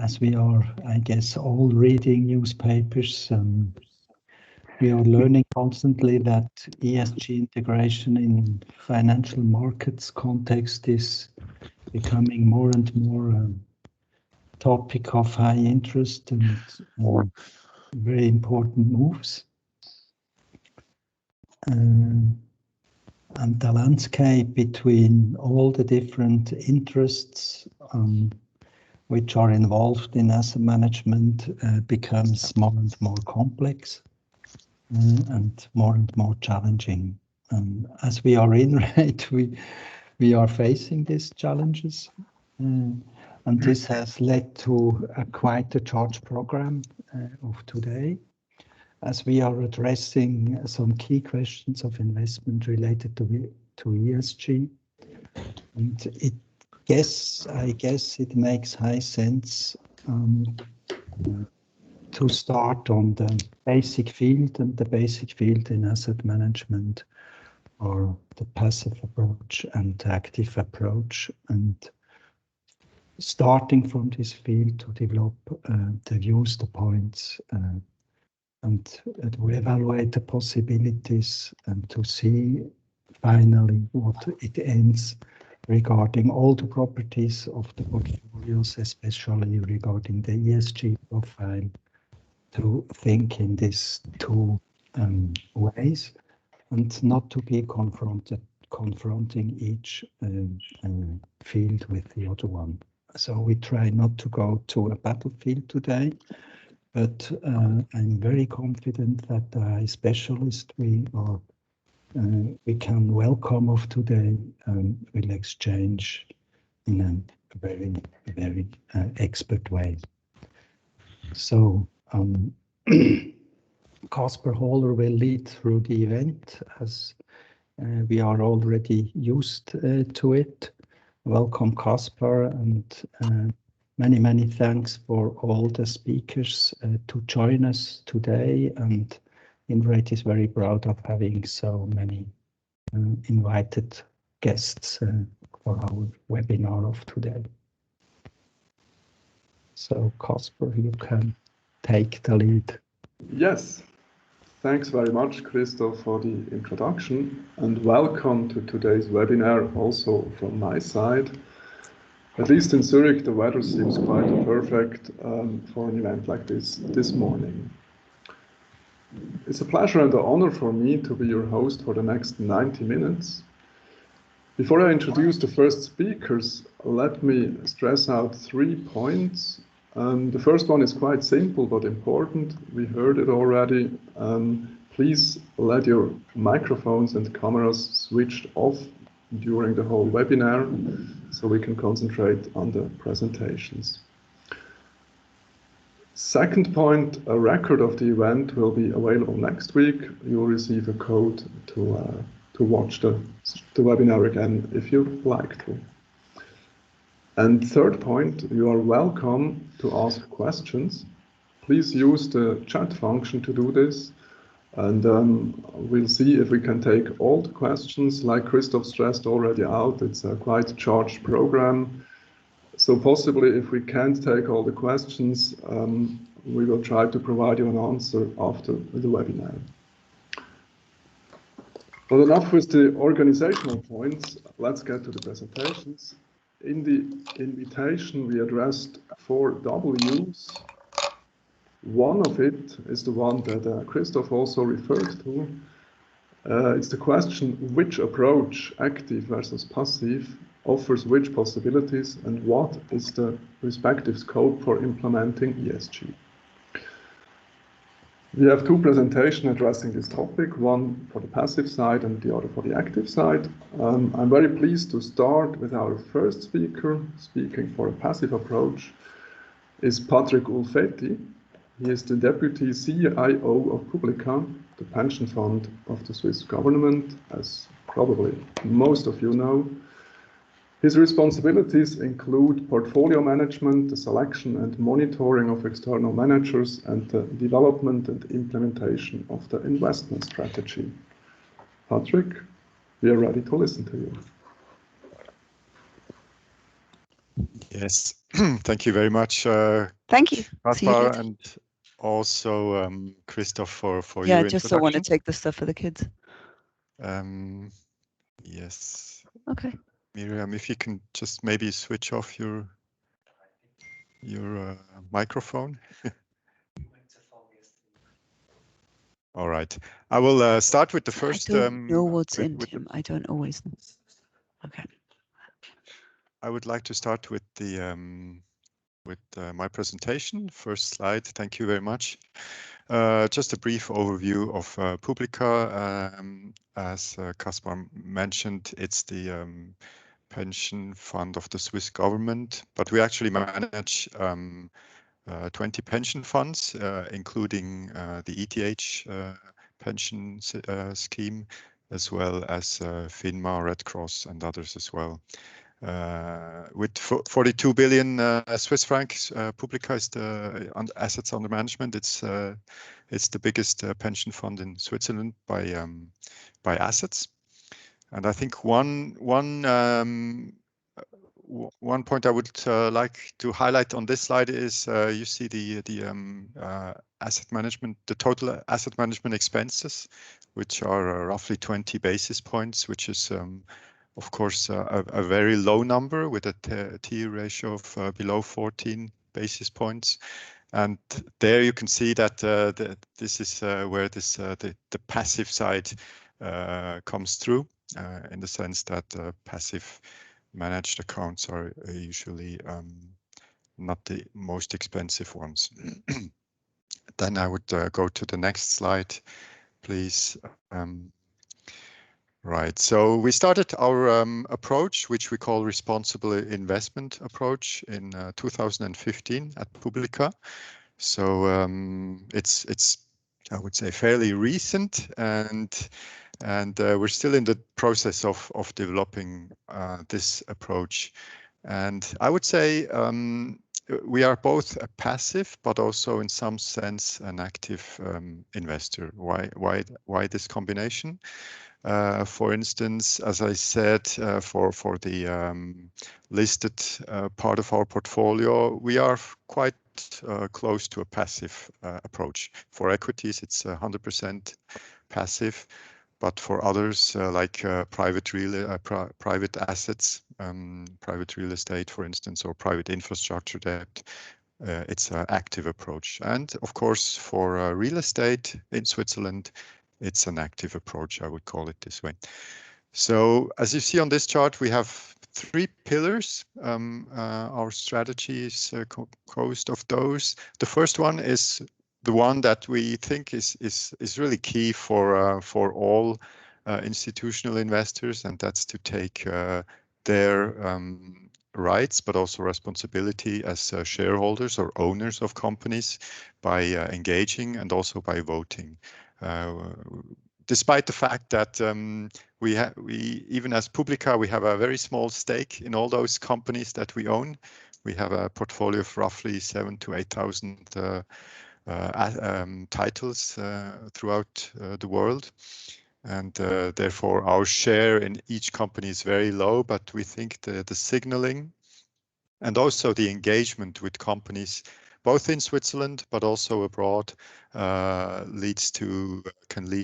as we are, I guess, all reading newspapers, we are learning constantly that ESG integration in financial markets context is becoming more and more a topic of high interest and very important moves. And the landscape between all the different interests which are involved in asset management becomes more and more complex and more challenging. As we are Inrate, we are facing these challenges, and this has led to quite a charge program of today, as we are addressing some key questions of investment related to ESG. And I guess it makes high sense to start on the basic field, and the basic field in asset management are the passive approach and active approach, and starting from this field to develop the views, the points, and to evaluate the possibilities and to see finally what it ends regarding all the properties of the portfolios, especially regarding the ESG profile, to think in these two ways and not to be confronting each field with the other one. So we try not to go to a battlefield today, but I'm very confident that the specialist we can welcome of today will exchange in a very expert way. So Kasper Holler will lead through the event, as we are already used to it. Welcome, Kasper, and many thanks for all the speakers to join us today. And Inrate is very proud of having so many invited guests for our webinar of today. So Kasper, you can take the lead. Yes, thanks very much, Christoph, for the introduction, and welcome to today's webinar also from my side. At least in Zurich, the weather seems quite perfect for an event like this morning. It's a pleasure and an honor for me to be your host for the next 90 minutes. Before I introduce the first speakers, let me stress out 3 points. The first one is quite simple but important. We heard it already. Please let your microphones and cameras switched off during the whole webinar so we can concentrate on the presentations. Second point, a record of the event will be available next week. You'll receive a code to watch the webinar again if you'd like to. And third point, you are welcome to ask questions. Please use the chat function to do this. And we'll see if we can take all the questions. Like Christoph stressed already out, it's a quite charged program. So possibly if we can't take all the questions, we will try to provide you an answer after the webinar. But enough with the organizational points, let's get to the presentations. In the invitation, we addressed 4 Ws. One of it is the one that Christoph also referred to. It's the question, which approach, active versus passive, offers which possibilities, and what is the respective scope for implementing ESG? We have 2 presentations addressing this topic, one for the passive side and the other for the active side. I'm very pleased to start with our first speaker. Speaking for a passive approach is Patrick Ulfetti. He is the Deputy CIO of Publica, the pension fund of the Swiss government, as probably most of you know. His responsibilities include portfolio management, the selection and monitoring of external managers, and the development and implementation of the investment strategy. Patrick, we are ready to listen to you. Yes, thank you very much. Thank you. See you Bahr, later. and also Christoph for Yeah, your just so I want to introduction. take the stuff for the kids. Yes. Okay. Miriam, if you can just maybe switch off your microphone. All right. I will start with the first. I don't know what's in him. I don't always know. Okay. I would like to start with the my presentation. First slide. Thank you very much. Just a brief overview of Publica. As Kaspar mentioned, it's the pension fund of the Swiss government, but we actually manage 20 pension funds, including the ETH pension scheme, as well as FINMA, Red Cross, and others as well. With 42 billion Swiss francs, Publica is the assets under management. It's the biggest pension fund in Switzerland by assets. And I think one point I would like to highlight on this slide is you see the asset management, the total asset management expenses, which are roughly 20 basis points, which is of course a very low number with a T ratio of below 14 basis points. And there you can see that this is where the passive side comes through, in the sense that passive managed accounts are usually not the most expensive ones. Then I would go to the next slide, please. Right, so we started our approach, which we call responsible investment approach, in 2015 at Publica. So it's I would say fairly recent, and we're still in the process of developing this approach. And I would say we are both a passive, but also in some sense an active investor. Why this combination? For instance, as I said, for the listed part of our portfolio, we are quite close to a passive approach. For equities, it's 100% passive, but for others like private assets, private real estate, for instance, or private infrastructure debt, it's an active approach. And of course, for real estate in Switzerland, it's an active approach, I would call it this way. So as you see on this chart, we have 3 pillars. Our strategy is composed of those. The first one is the one that we think is really key for all institutional investors, and that's to take their rights, but also responsibility as shareholders or owners of companies by engaging and also by voting. Despite the fact that we even as Publica, we have a very small stake in all those companies that we own. We have a portfolio of roughly 7,000 to 8,000 titles throughout the world. And therefore our share in each company is very low, but we think the signaling and also the engagement with companies, both in Switzerland but also abroad, can lead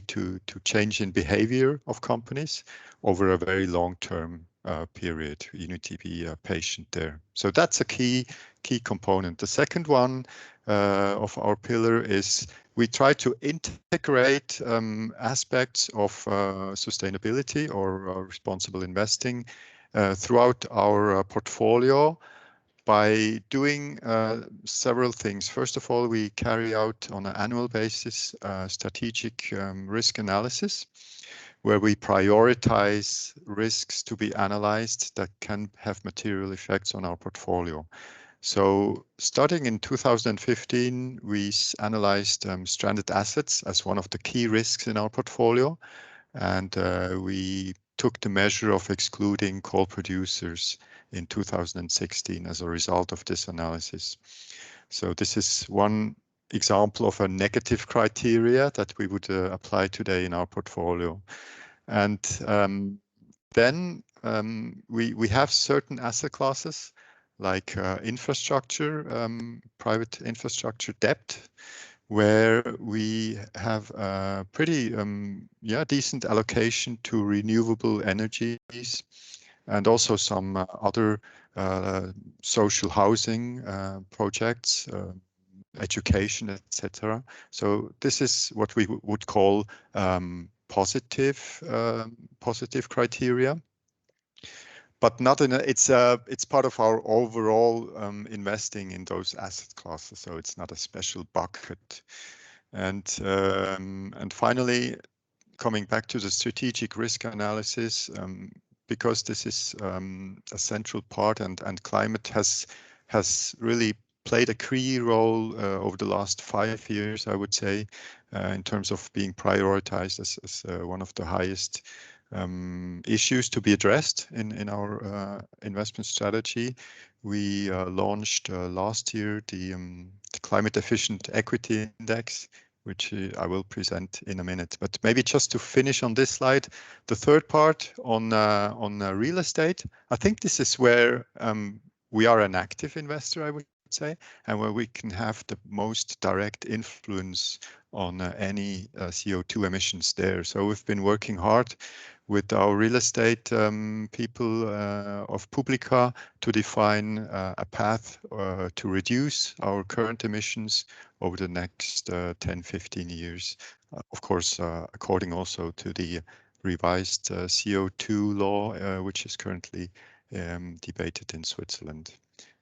to change in behavior of companies over a very long-term period. You need to be patient there. So that's a key component. The second one of our pillar is we try to integrate aspects of sustainability or responsible investing throughout our portfolio by doing several things. First of all, we carry out on an annual basis strategic risk analysis, where we prioritize risks to be analyzed that can have material effects on our portfolio. So starting in 2015, we analyzed stranded assets as one of the key risks in our portfolio. And we took the measure of excluding coal producers in 2016 as a result of this analysis. So this is one example of a negative criteria that we would apply today in our portfolio. And then we have certain asset classes like infrastructure, private infrastructure debt, where we have a pretty decent allocation to renewable energies, and also some other social housing projects, education, etc. So this is what we would call positive criteria, but not in a, it's part of our overall investing in those asset classes. So it's not a special bucket. And finally, coming back to the strategic risk analysis, because this is a central part, and climate has really played a key role over the last 5 years, I would say, in terms of being prioritized as one of the highest issues to be addressed in our investment strategy. We launched last year the Climate Efficient Equity Index, which I will present in a minute. But maybe just to finish on this slide, the third part on real estate, I think this is where we are an active investor, I would say, and where we can have the most direct influence on any CO2 emissions there. So we've been working hard with our real estate people of Publica to define a path to reduce our current emissions over the next 10-15 years. Of course, according also to the revised CO2 law, which is currently debated in Switzerland.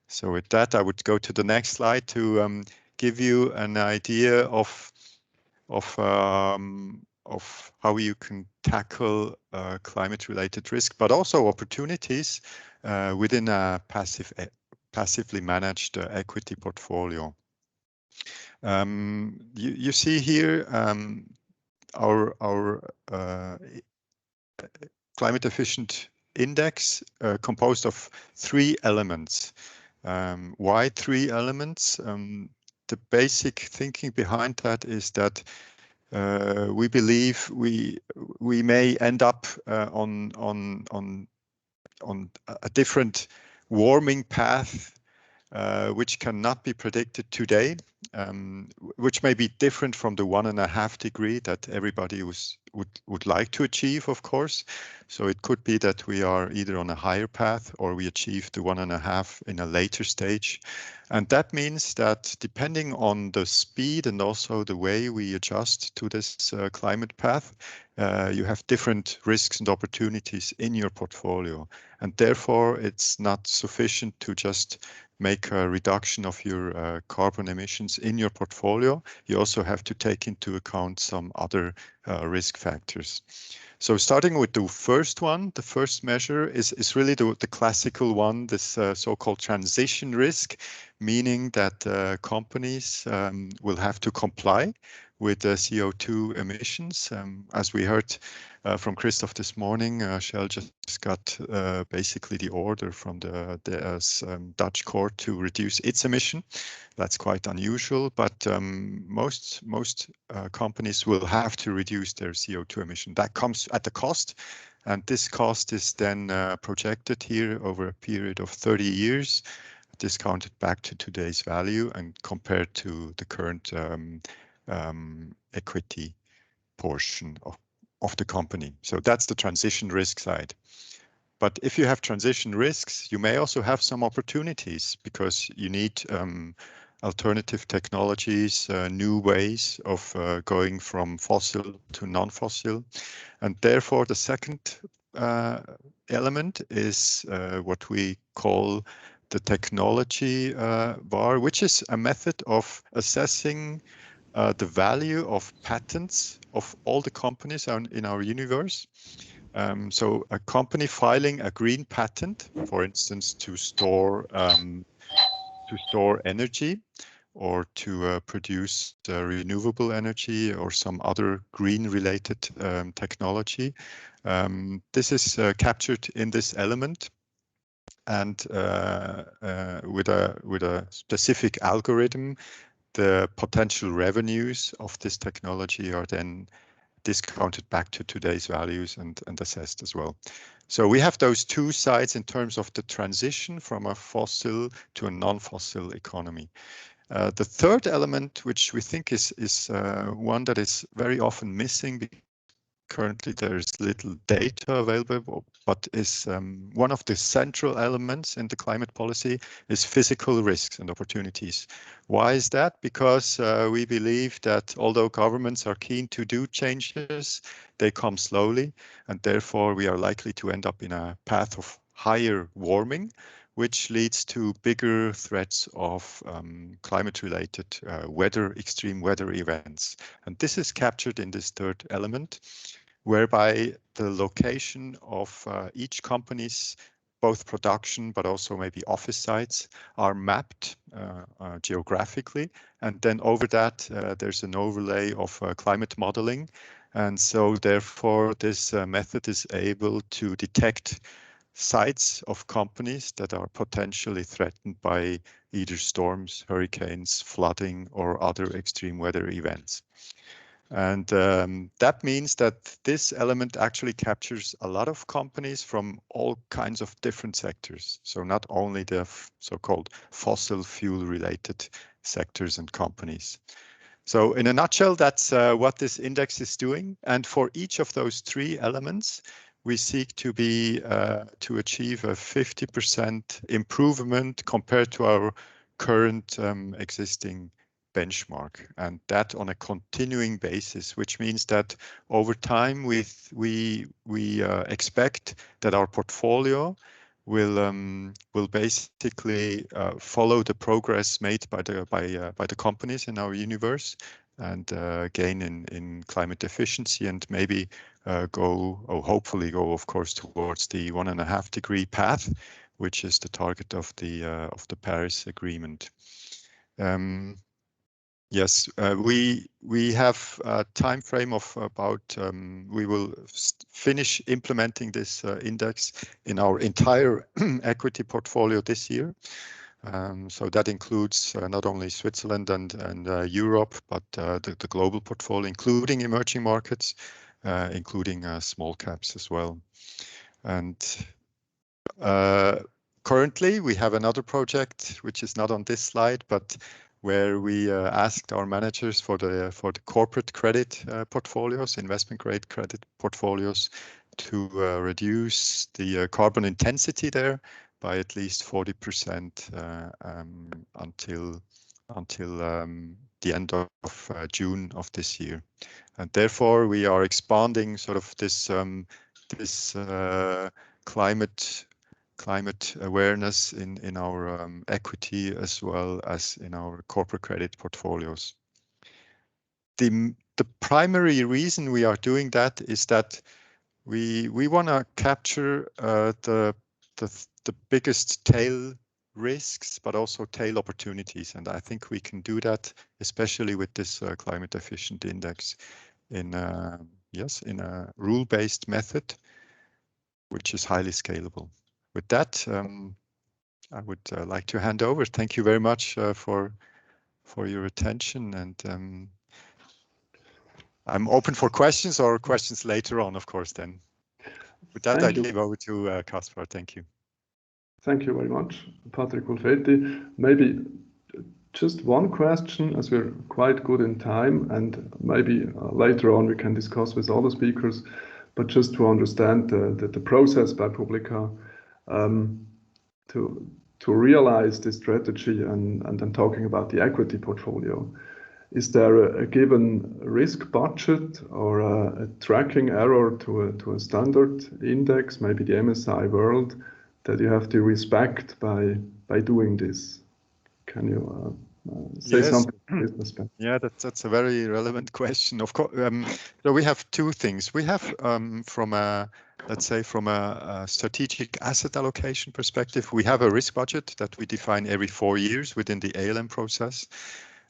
So with that, I would go to the next slide to give you an idea of how you can tackle climate-related risk, but also opportunities within a passively managed equity portfolio. You see here our climate efficient index composed of 3 elements. Why 3 elements? The basic thinking behind that is that we believe we may end up on a different warming path, which cannot be predicted today, which may be different from the 1.5 degree that everybody would like to achieve, of course. So it could be that we are either on a higher path or we achieve the 1.5 in a later stage. And that means that depending on the speed and also the way we adjust to this climate path, you have different risks and opportunities in your portfolio. And therefore, it's not sufficient to just make a reduction of your carbon emissions in your portfolio. You also have to take into account some other risk factors. So starting with the first one, the first measure is really the classical one, this so-called transition risk, meaning that companies will have to comply with CO2 emissions. As we heard from Christoph this morning, Shell just got basically the order from the Dutch court to reduce its emission. That's quite unusual, but most companies will have to reduce their CO2 emission. That comes at a cost, and this cost is then projected here over a period of 30 years, discounted back to today's value and compared to the current equity portion of the company. So that's the transition risk side. But if you have transition risks, you may also have some opportunities because you need alternative technologies, new ways of going from fossil to non-fossil. And therefore, the second element is what we call the technology bar, which is a method of assessing the value of patents of all the companies in our universe. So a company filing a green patent, for instance, to store energy or to produce renewable energy or some other green-related technology. This is captured in this element, and with a specific algorithm, the potential revenues of this technology are then discounted back to today's values and assessed as well. So we have those two sides in terms of the transition from a fossil to a non-fossil economy. The third element, which we think is one that is very often missing, currently there's little data available, but is one of the central elements in the climate policy is physical risks and opportunities. Why is that? Because we believe that although governments are keen to do changes, they come slowly, and therefore we are likely to end up in a path of higher warming, which leads to bigger threats of climate-related extreme weather events. And this is captured in this third element, whereby the location of each company's both production but also maybe office sites are mapped geographically. And then over that, there's an overlay of climate modeling. And so therefore, this method is able to detect sites of companies that are potentially threatened by either storms, hurricanes, flooding, or other extreme weather events. And that means that this element actually captures a lot of companies from all kinds of different sectors. So not only the so-called fossil fuel related sectors and companies. So in a nutshell, that's what this index is doing. And for each of those three elements, we seek to achieve a 50% improvement compared to our current existing benchmark, and that on a continuing basis, which means that over time we expect that our portfolio will basically follow the progress made by the companies in our universe, and gain in climate efficiency, and maybe hopefully go, of course, towards the 1.5 degree path, which is the target of the Paris Agreement. Yes, we have a time frame of about, we will finish implementing this index in our entire equity portfolio this year. So that includes not only Switzerland and Europe, but the global portfolio, including emerging markets, including small caps as well. And currently we have another project which is not on this slide, but where we asked our managers for the corporate credit portfolios, investment grade credit portfolios, to reduce the carbon intensity there by at least 40% until the end of June of this year. And therefore we are expanding sort of this climate awareness in our equity as well as in our corporate credit portfolios. The primary reason we are doing that is that we want to capture the biggest tail risks, but also tail opportunities, and I think we can do that, especially with this climate efficient index in a rule-based method, which is highly scalable. With that, I would like to hand over. Thank you very much for your attention, and I'm open for questions or questions later on, of course. Then, with that, I give over to Caspar. Thank you. Thank you very much, Patrick Ulfetti. Maybe just one question, as we're quite good in time, and maybe later on we can discuss with other speakers. But just to understand the process by Publica. To realize this strategy, and then talking about the equity portfolio, is there a given risk budget or a tracking error to a standard index, maybe the MSCI World, that you have to respect by doing this? Can you say something in this respect? Yeah, that's a very relevant question. Of course, so we have two things. We have from a strategic asset allocation perspective, we have a risk budget that we define every 4 years within the ALM process.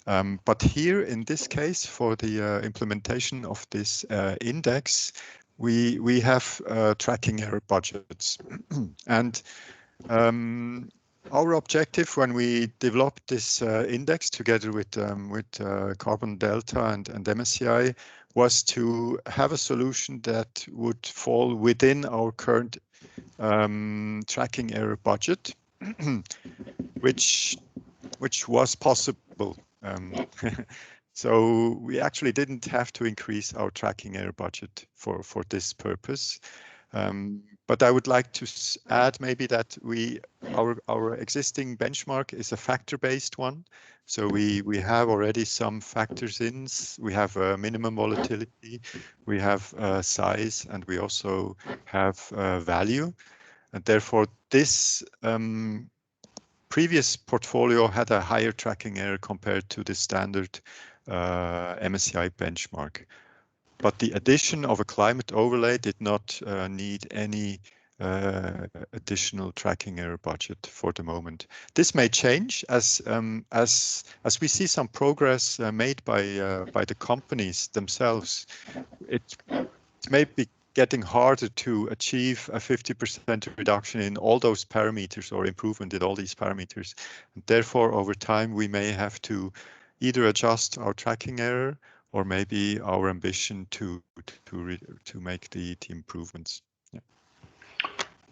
But here in this case, for the implementation of this index, we have tracking error budgets. And our objective when we developed this index together with Carbon Delta and MSCI was to have a solution that would fall within our current tracking error budget, which was possible. So we actually didn't have to increase our tracking error budget for this purpose. But I would like to add maybe that our existing benchmark is a factor-based one. So we have already some factors in. We have minimum volatility, we have size, and we also have value. And therefore, this previous portfolio had a higher tracking error compared to the standard MSCI benchmark. But the addition of a climate overlay did not need any additional tracking error budget for the moment. This may change as we see some progress made by the companies themselves. It may be getting harder to achieve a 50% reduction in all those parameters or improvement in all these parameters. And therefore, over time, we may have to either adjust our tracking error or maybe our ambition to make the improvements. Yeah.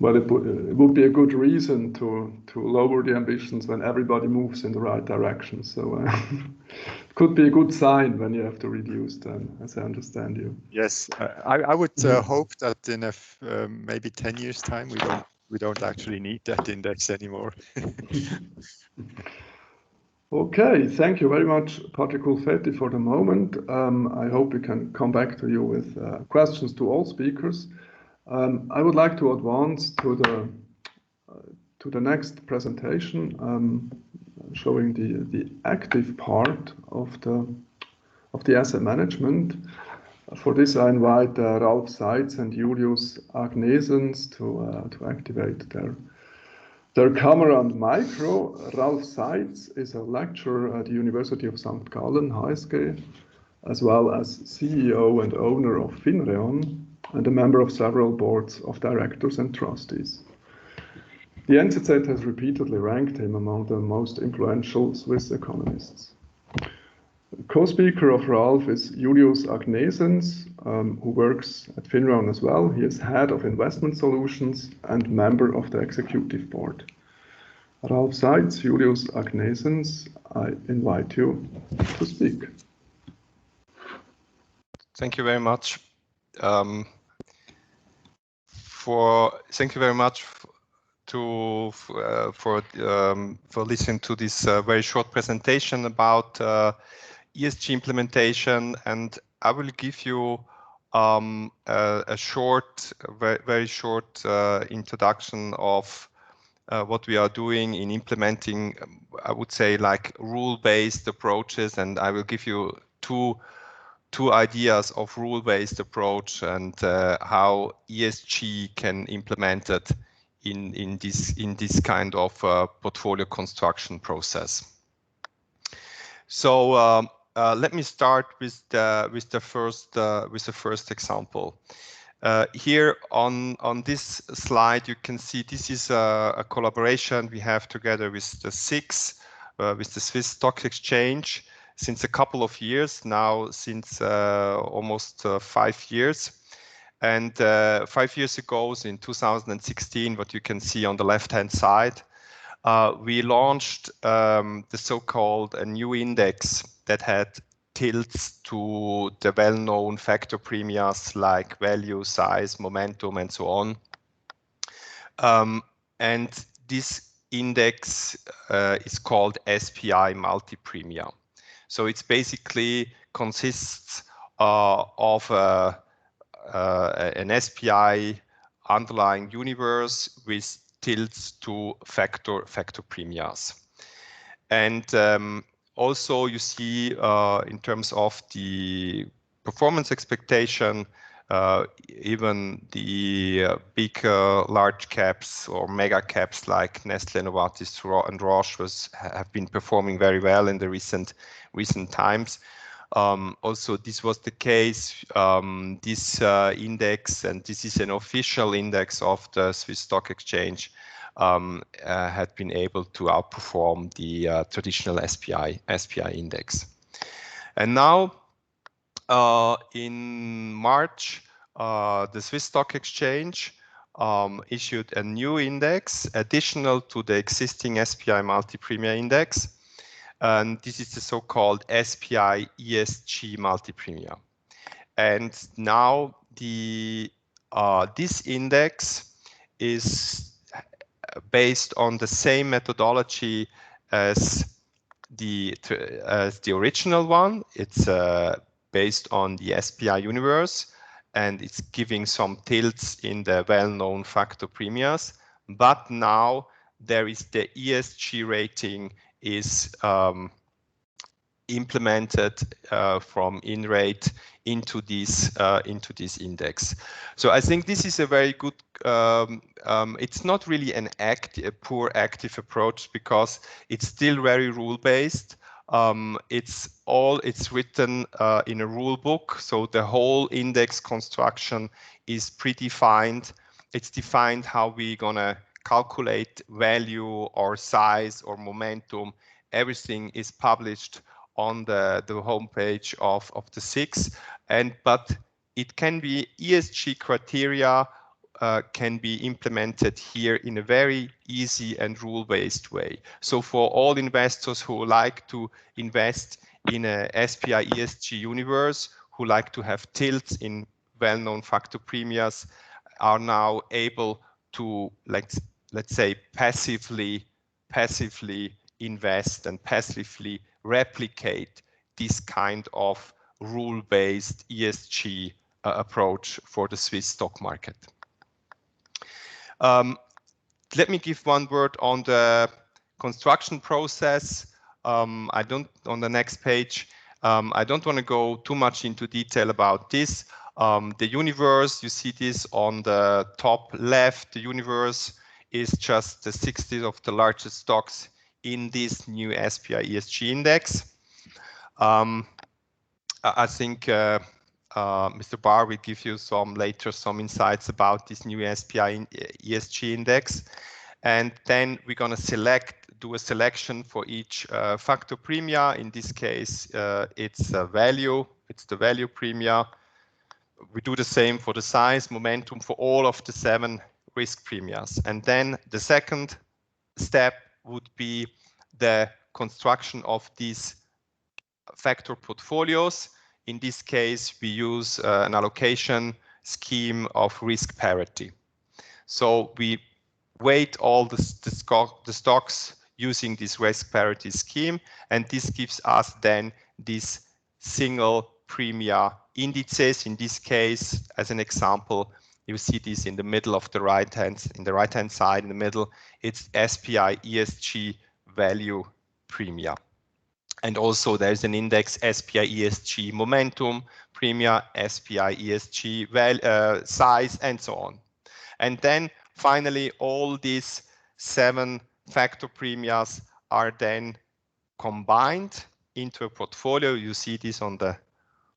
Well, it would be a good reason to lower the ambitions when everybody moves in the right direction. So it could be a good sign when you have to reduce them, as I understand you. Yes, I would hope that in maybe 10 years' time we don't actually need that index anymore. Okay, thank you very much, Patrick Ulfetti, for the moment. I hope we can come back to you with questions to all speakers. I would like to advance to the next presentation, showing the active part of the asset management. For this, I invite Ralf Seitz and Julius Agnesens to activate their camera and micro. Ralf Seitz is a lecturer at the University of St. Gallen, HSG, as well as CEO and owner of Finreon, and a member of several boards of directors and trustees. The NZZ has repeatedly ranked him among the most influential Swiss economists. The co-speaker of Ralf is Julius Agnesens, who works at Finreon as well. He is head of investment solutions and member of the executive board. Ralf Seitz, Julius Agnesens, I invite you to speak. Thank you very much. Thank you very much for listening to this very short presentation about ESG implementation, and I will give you a short, very short introduction of what we are doing in implementing, I would say, like rule-based approaches, and I will give you two ideas of rule-based approach and how ESG can implement it in this kind of portfolio construction process. So let me start with the first example. Here on this slide, you can see this is a collaboration we have together with the SIX, with the Swiss Stock Exchange, since a couple of years now, since almost 5 years. And 5 years ago, in 2016, what you can see on the left-hand side, we launched the so-called a new index that had tilts to the well-known factor premias like value, size, momentum, and so on. And this index is called SPI MultiPremium. So it's basically consists of an SPI underlying universe with tilts to factor premias. And also you see in terms of the performance expectation, even the big large caps or mega caps like Nestlé, Novartis, and Roche have been performing very well in the recent times. Also, this was the case. This index, and this is an official index of the Swiss Stock Exchange, had been able to outperform the traditional SPI index. And now, in March, the Swiss Stock Exchange issued a new index additional to the existing SPI MultiPremium index. And this is the so-called SPI ESG MultiPremium. And now this index is based on the same methodology as the original one. It's based on the SPI universe, and it's giving some tilts in the well-known factor premiums. But now there is the ESG rating is implemented from Inrate into this index. So I think this is a very good. It's not really a poor active approach, because it's still very rule based. It's written in a rule book, so the whole index construction is predefined. It's defined how we're gonna calculate value or size or momentum. Everything is published on the homepage of the SIX, but it can be ESG criteria can be implemented here in a very easy and rule-based way. So for all investors who like to invest in a SPI ESG universe, who like to have tilts in well-known factor premiums, are now able to, let's say, passively invest and passively replicate this kind of rule-based ESG approach for the Swiss stock market. Let me give one word on the construction process. On the next page, I don't want to go too much into detail about this. The universe, you see this on the top left, the universe is just the 60 of the largest stocks in this new SPI ESG index. I think Mr. Bahr will give you later some insights about this new SPI ESG index. And then we're going to do a selection for each factor premia. In this case, it's the value premia. We do the same for the size, momentum, for all of the 7 risk premias. And then the second step would be the construction of these factor portfolios. In this case, we use an allocation scheme of risk parity. So we weight all the stocks using this risk parity scheme, and this gives us then this single premia indices. In this case, as an example, you see this in the middle of the right-hand side in the middle. It's SPI ESG value premia. And also there's an index SPI ESG momentum premia, SPI ESG size, and so on. And then finally, all these 7 factor premias are then combined into a portfolio. You see this on the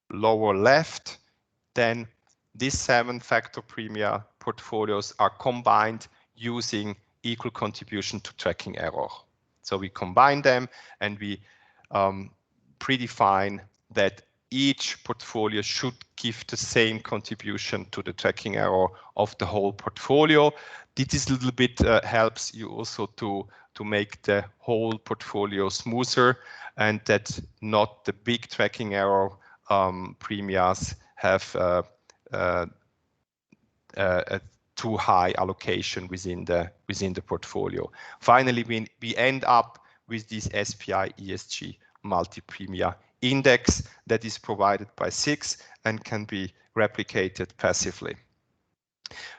lower left. Then these 7 factor premia portfolios are combined using equal contribution to tracking error. So we combine them, and we predefine that each portfolio should give the same contribution to the tracking error of the whole portfolio. This a little bit helps you also to make the whole portfolio smoother, and that not the big tracking error premias have a too high allocation within the portfolio. Finally, we end up with this SPI ESG MultiPremium index that is provided by SIX and can be replicated passively.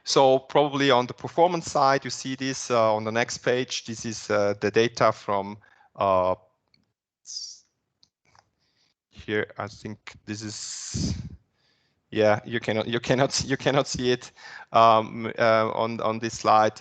So probably on the performance side, you see this on the next page. This is the data from here. I think this is, yeah, you cannot see it on this slide.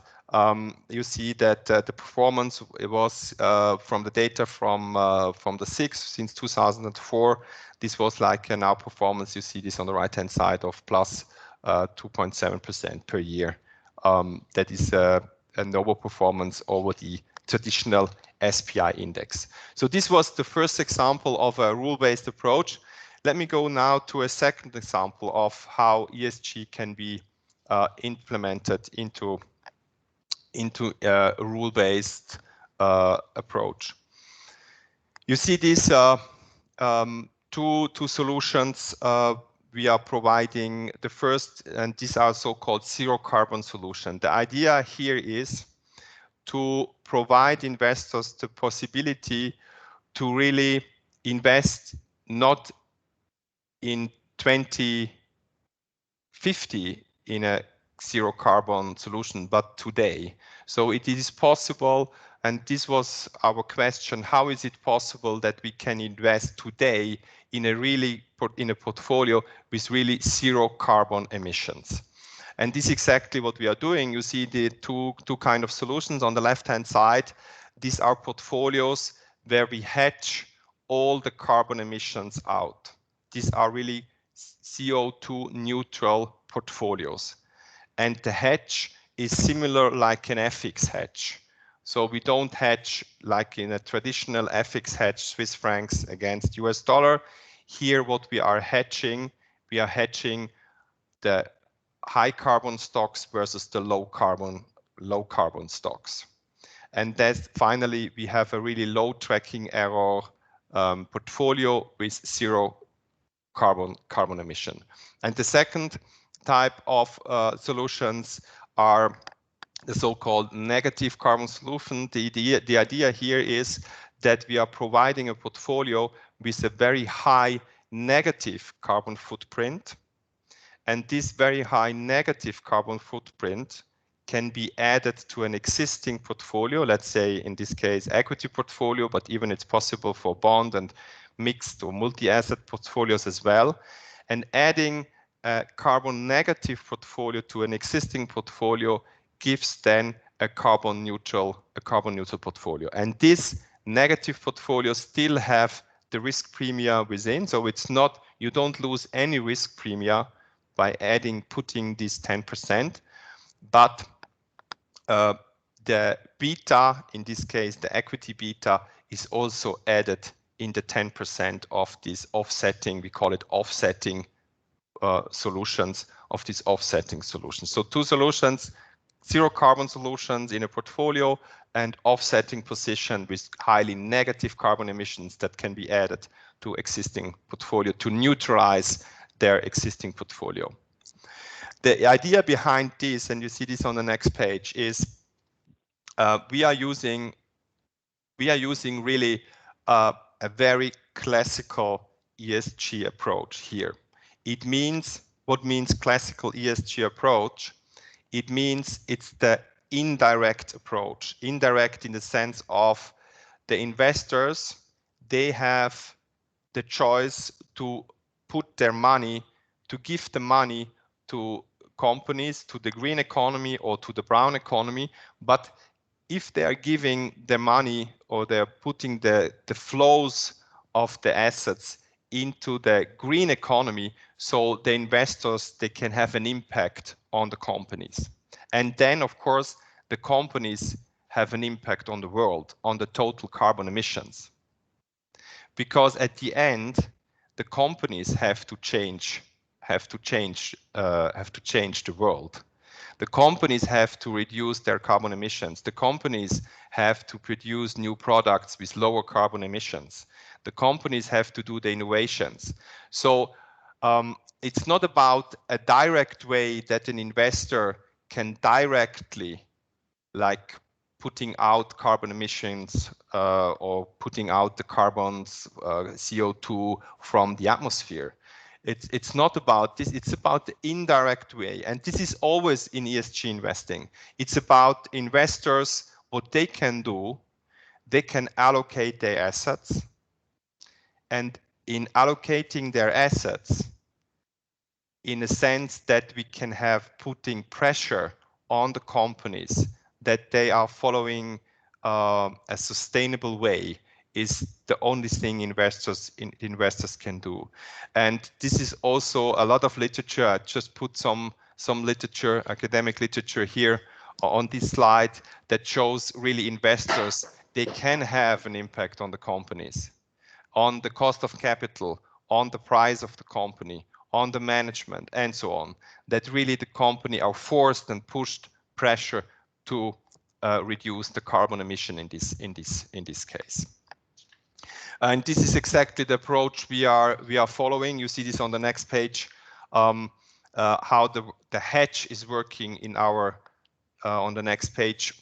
You see that the performance, it was from the data from the SIX since 2004. This was like an outperformance. You see this on the right-hand side of plus 2.7% per year. That is a novel performance over the traditional SPI index. So this was the first example of a rule-based approach. Let me go now to a second example of how ESG can be implemented into a rule-based approach. You see these two solutions we are providing. The first, and these are so-called zero carbon solution. The idea here is to provide investors the possibility to really invest not in 2050 in a zero carbon solution, but today. So it is possible, and this was our question, how is it possible that we can invest today in a portfolio with really zero carbon emissions? And this is exactly what we are doing. You see the two kind of solutions on the left-hand side. These are portfolios where we hedge all the carbon emissions out. These are really CO2 neutral portfolios. And the hedge is similar like an FX hedge. So we don't hedge like in a traditional FX hedge, Swiss francs against US dollar. Here what we are hedging the high carbon stocks versus the low carbon stocks. And then finally, we have a really low tracking error portfolio with zero carbon emission. And the second type of solutions are the so-called negative carbon solution. The idea here is that we are providing a portfolio with a very high negative carbon footprint. And this very high negative carbon footprint can be added to an existing portfolio, let's say in this case equity portfolio, but even it's possible for bond and mixed or multi-asset portfolios as well. And adding a carbon negative portfolio to an existing portfolio gives then a carbon neutral portfolio. And this negative portfolio still have the risk premia within, so it's not, you don't lose any risk premia by putting this 10%, but the beta, in this case, the equity beta, is also added in the 10% of this offsetting, we call it offsetting solutions, of these offsetting solutions. So two solutions, zero carbon solutions in a portfolio and offsetting position with highly negative carbon emissions that can be added to existing portfolio to neutralize their existing portfolio. The idea behind this, and you see this on the next page, is we are using really a very classical ESG approach here. It means, what means classical ESG approach? It means it's the indirect approach. Indirect in the sense of the investors, they have the choice to put their money, to give the money to companies, to the green economy or to the brown economy. But if they are giving the money or they're putting the flows of the assets into the green economy, so the investors, they can have an impact on the companies. And then, of course, the companies have an impact on the world, on the total carbon emissions. Because at the end, the companies have to change the world. The companies have to reduce their carbon emissions. The companies have to produce new products with lower carbon emissions. The companies have to do the innovations. So it's not about a direct way that an investor can directly, like putting out carbon emissions or putting out the carbons, CO2 from the atmosphere. It's not about this, it's about the indirect way. And this is always in ESG investing. It's about investors, what they can do, they can allocate their assets. And in allocating their assets, in a sense that we can have putting pressure on the companies that they are following a sustainable way, is the only thing investors can do. And this is also a lot of literature. I just put some literature, academic literature here on this slide that shows really investors, they can have an impact on the companies, on the cost of capital, on the price of the company, on the management, and so on, that really the company are forced and pushed pressure to reduce the carbon emission in this case. And this is exactly the approach we are following. You see this on the next page, how the hedge is working in our on the next page.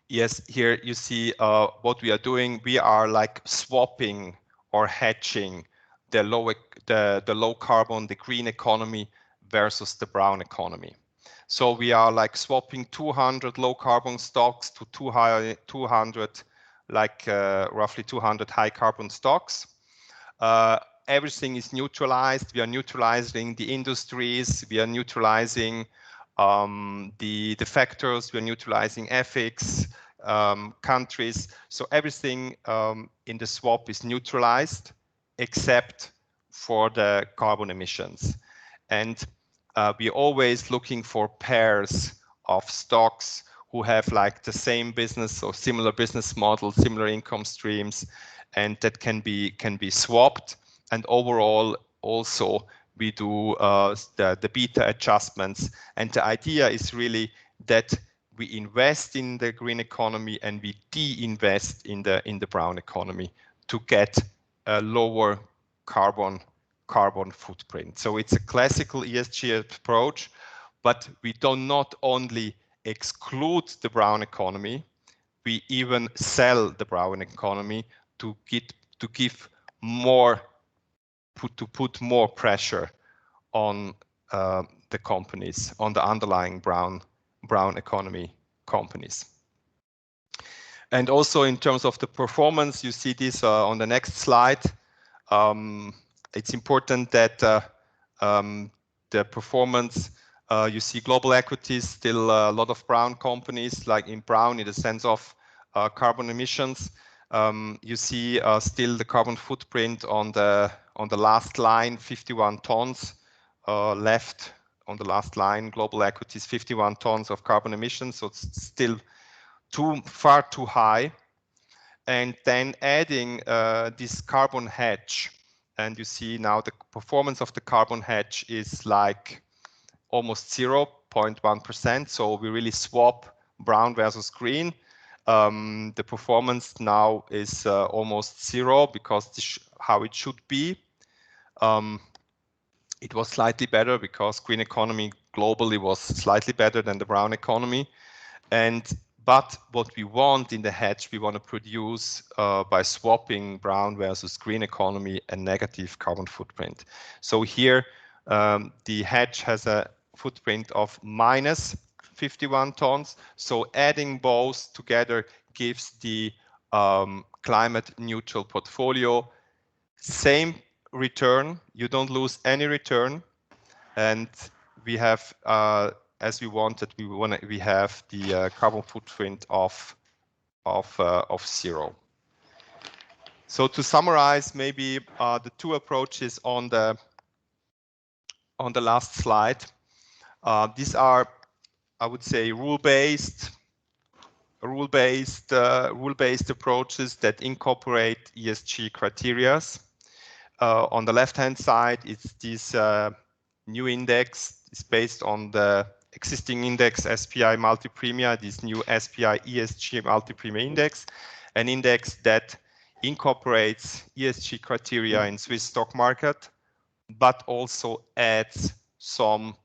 Yes, here you see what we are doing. We are like swapping or hedging the low carbon, the green economy versus the brown economy. So we are like swapping 200 low carbon stocks to 200 like roughly 200 high carbon stocks. Everything is neutralized. We are neutralizing the industries. We are neutralizing the factors. We are neutralizing FX, countries. So everything in the swap is neutralized except for the carbon emissions. And we're always looking for pairs of stocks who have like the same business or similar business model, similar income streams, and that can be swapped. And overall, also we do the beta adjustments. And the idea is really that we invest in the green economy and we de-invest in the brown economy to get a lower carbon footprint. So it's a classical ESG approach, but we do not only exclude the brown economy, we even sell the brown economy to give more, to put more pressure on the companies, on the underlying brown economy companies. And also in terms of the performance, you see this on the next slide. It's important that the performance, you see global equities, still a lot of brown companies, like in brown in the sense of carbon emissions. You see still the carbon footprint on the last line, 51 tons left on the last line, global equities, 51 tons of carbon emissions. So it's still far too high. And then adding this carbon hedge, and you see now the performance of the carbon hedge is like almost 0.1%. So we really swap brown versus green. The performance now is almost zero because this is how it should be. It was slightly better because green economy globally was slightly better than the brown economy. But what we want in the hedge, we want to produce by swapping brown versus green economy a negative carbon footprint. So here the hedge has a footprint of minus 51 tons. So adding both together gives the climate neutral portfolio. Same return, you don't lose any return. And we have, as we wanted, we have the carbon footprint of zero. So to summarize, maybe the two approaches on the last slide. These are, I would say, rule-based approaches that incorporate ESG criteria. On the left-hand side, it's this new index. It's based on the existing index SPI MultiPremium, this new SPI ESG MultiPremium index, an index that incorporates ESG criteria in Swiss stock market, but also adds some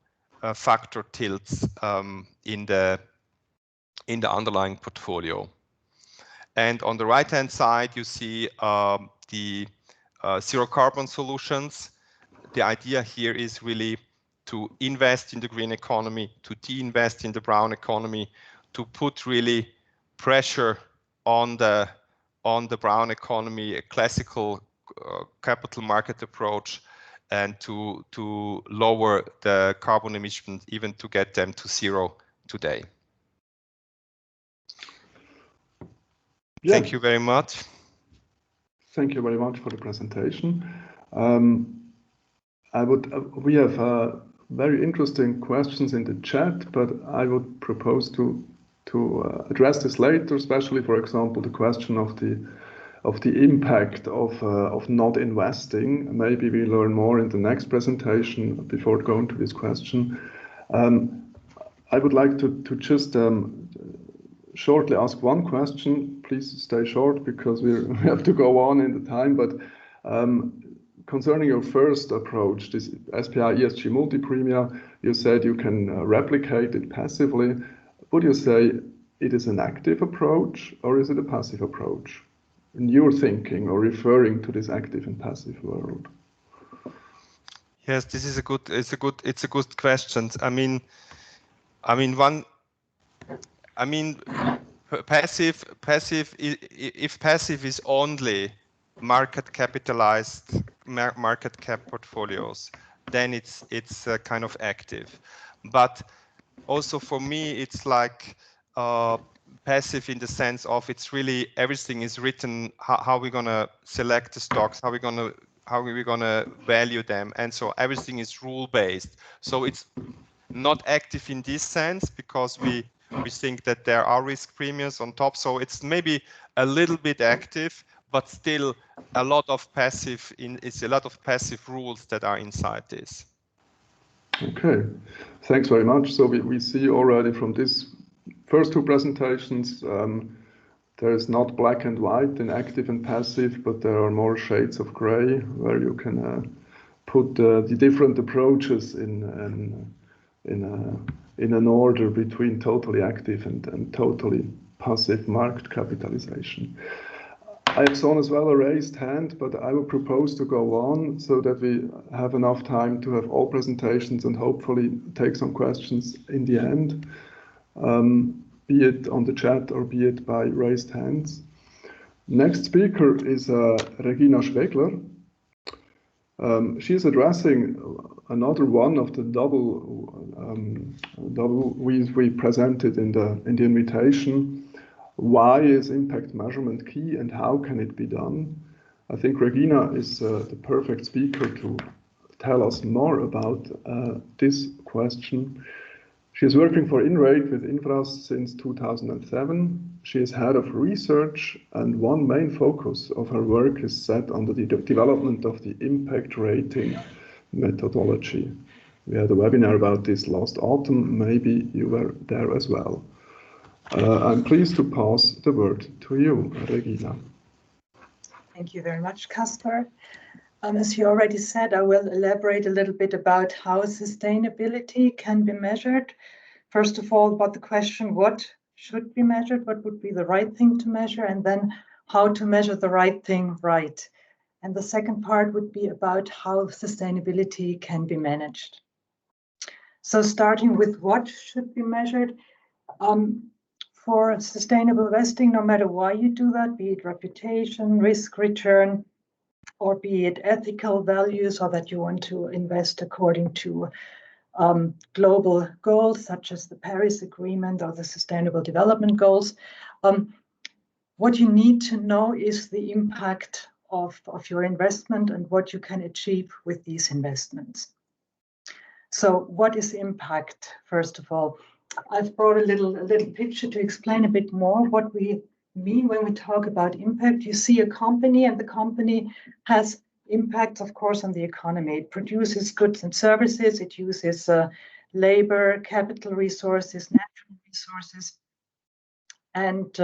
factor tilts in the underlying portfolio. And on the right-hand side, you see the zero carbon solutions. The idea here is really to invest in the green economy, to de-invest in the brown economy, to put really pressure on the brown economy, a classical capital market approach, and to lower the carbon emissions, even to get them to zero today. Yeah. Thank you very much. Thank you very much for the presentation. We have very interesting questions in the chat, but I would propose to address this later, especially, for example, the question of the impact of not investing. Maybe we learn more in the next presentation. Before going to this question, I would like to just shortly ask one question. Please stay short because we have to go on in the time. But concerning your first approach, this SPI ESG MultiPremium, you said you can replicate it passively. Would you say it is an active approach or is it a passive approach in your thinking, or referring to this active and passive world? Yes, this is a good question. Passive. If passive is only market capitalized market cap portfolios, then it's kind of active. But also for me, it's like passive in the sense of it's really everything is written, how we're gonna select the stocks, how we're gonna value them, and so everything is rule based. So it's not active in this sense because we think that there are risk premiums on top. So it's maybe a little bit active, but still a lot of passive rules that are inside this. Okay, thanks very much. So we see already from this first two presentations, there is not black and white in active and passive, but there are more shades of gray where you can put the different approaches in an order between totally active and totally passive market capitalization. I have shown as well a raised hand, but I will propose to go on so that we have enough time to have all presentations and hopefully take some questions in the end, be it on the chat or be it by raised hands. Next speaker is Regina Schwegler. She is addressing another one of the double we presented in the invitation. Why is impact measurement key and how can it be done? I think Regina is the perfect speaker to tell us more about this question. She is working for Inrate with Infras since 2007. She is head of research, and one main focus of her work is set on the development of the impact rating methodology. We had a webinar about this last autumn. Maybe you were there as well. I'm pleased to pass the word to you, Regina. Thank you very much, Caspar. As you already said, I will elaborate a little bit about how sustainability can be measured. First of all, about the question, what should be measured, what would be the right thing to measure, and then how to measure the right thing right. And the second part would be about how sustainability can be managed. So starting with what should be measured, for sustainable investing, no matter why you do that, be it reputation, risk return, or be it ethical values, or that you want to invest according to global goals, such as the Paris Agreement or the Sustainable Development Goals, what you need to know is the impact of your investment and what you can achieve with these investments. So what is impact, first of all? I've brought a little picture to explain a bit more what we mean when we talk about impact. You see a company, and the company has impacts, of course, on the economy. It produces goods and services. It uses labor, capital resources, natural resources. And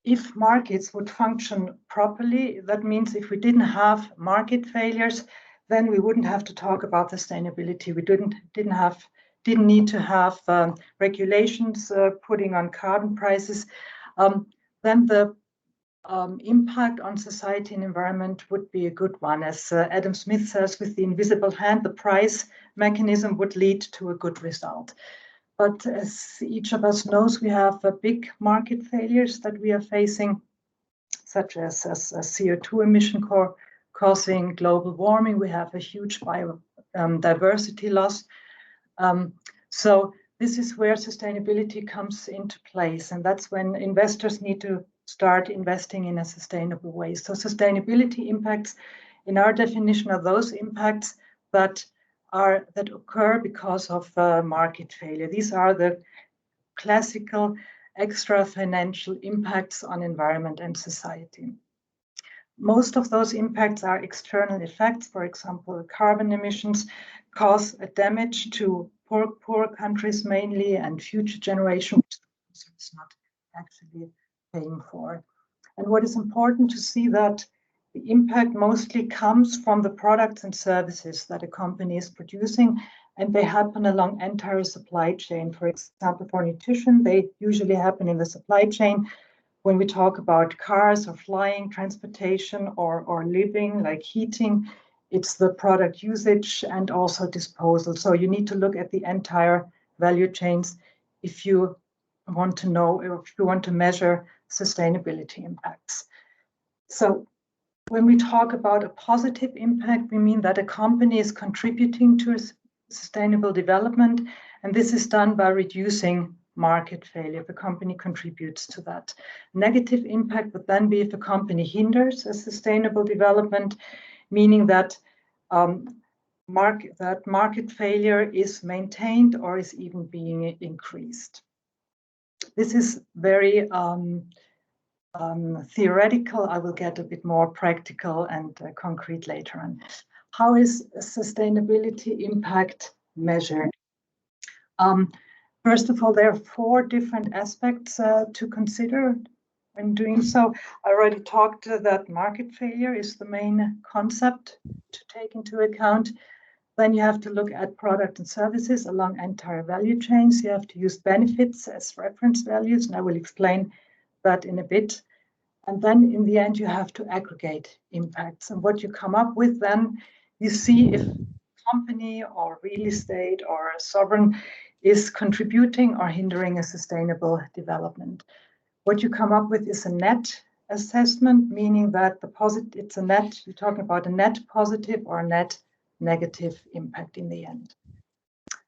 if markets would function properly, that means if we didn't have market failures, then we wouldn't have to talk about sustainability. We didn't need to have regulations putting on carbon prices. Then the impact on society and environment would be a good one. As Adam Smith says, with the invisible hand, the price mechanism would lead to a good result. But as each of us knows, we have big market failures that we are facing, such as CO2 emission causing global warming. We have a huge biodiversity loss. So this is where sustainability comes into place, and that's when investors need to start investing in a sustainable way. So sustainability impacts, in our definition, are those impacts that that occur because of market failure. These are the classical extra financial impacts on environment and society. Most of those impacts are external effects. For example, carbon emissions cause a damage to poor countries mainly and future generations, which is not actually paying for. And what is important to see that the impact mostly comes from the products and services that a company is producing, and they happen along entire supply chain. For example, for nutrition, they usually happen in the supply chain. When we talk about cars or flying, transportation or living, like heating, it's the product usage and also disposal. So you need to look at the entire value chains if you want to know, if you want to measure sustainability impacts. So when we talk about a positive impact, we mean that a company is contributing to sustainable development, and this is done by reducing market failure. If a company contributes to that. Negative impact would then be if a company hinders a sustainable development, meaning that market failure is maintained or is even being increased. This is very theoretical. I will get a bit more practical and concrete later on. How is sustainability impact measured? First of all, there are 4 different aspects to consider when doing so. I already talked that market failure is the main concept to take into account. Then you have to look at product and services along entire value chains. You have to use benefits as reference values, and I will explain that in a bit. And then in the end, you have to aggregate impacts. And what you come up with then, you see if company or real estate or a sovereign is contributing or hindering a sustainable development. What you come up with is a net assessment, meaning that it's a net, you're talking about a net positive or a net negative impact in the end.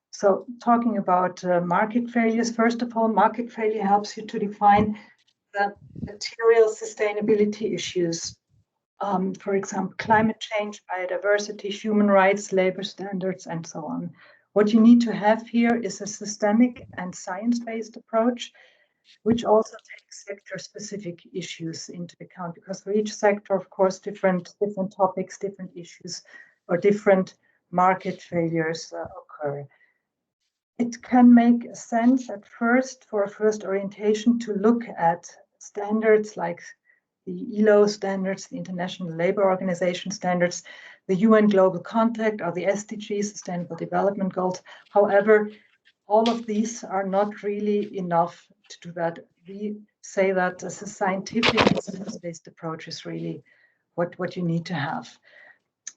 So talking about market failures, first of all, market failure helps you to define the material sustainability issues. For example, climate change, biodiversity, human rights, labor standards, and so on. What you need to have here is a systemic and science-based approach, which also takes sector-specific issues into account, because for each sector, of course, different topics, different issues, or different market failures occur. It can make sense at first, for a first orientation, to look at standards like the ILO standards, the International Labour Organization standards, the UN Global Compact, or the SDGs, Sustainable Development Goals. However, all of these are not really enough to do that. We say that as a scientific evidence-based approach is really what you need to have.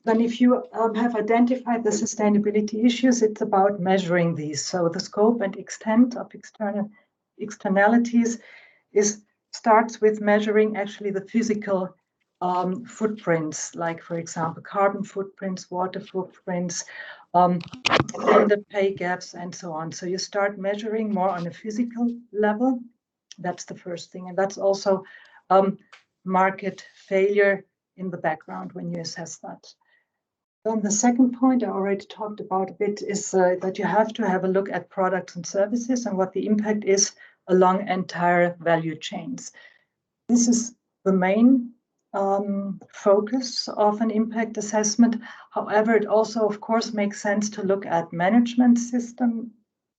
Then if you have identified the sustainability issues, it's about measuring these. So the scope and extent of externalities starts with measuring actually the physical footprints, like, for example, carbon footprints, water footprints, gender pay gaps, and so on. So you start measuring more on a physical level. That's the first thing. And that's also market failure in the background when you assess that. Then the second point I already talked about a bit is that you have to have a look at products and services and what the impact is along entire value chains. This is the main focus of an impact assessment. However, it also, of course, makes sense to look at management system,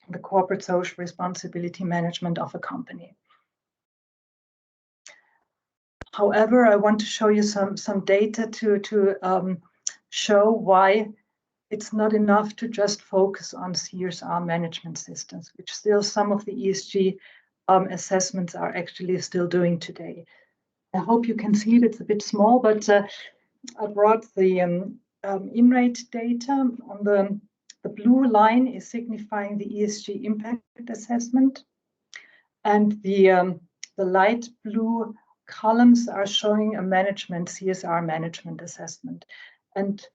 the corporate social responsibility management of a company. However, I want to show you some data to show why it's not enough to just focus on CSR management systems, which still some of the ESG assessments are actually still doing today. I hope you can see it. It's a bit small, but I brought the Inrate data. On the blue line is signifying the ESG impact assessment, and the light blue columns are showing a CSR management assessment. And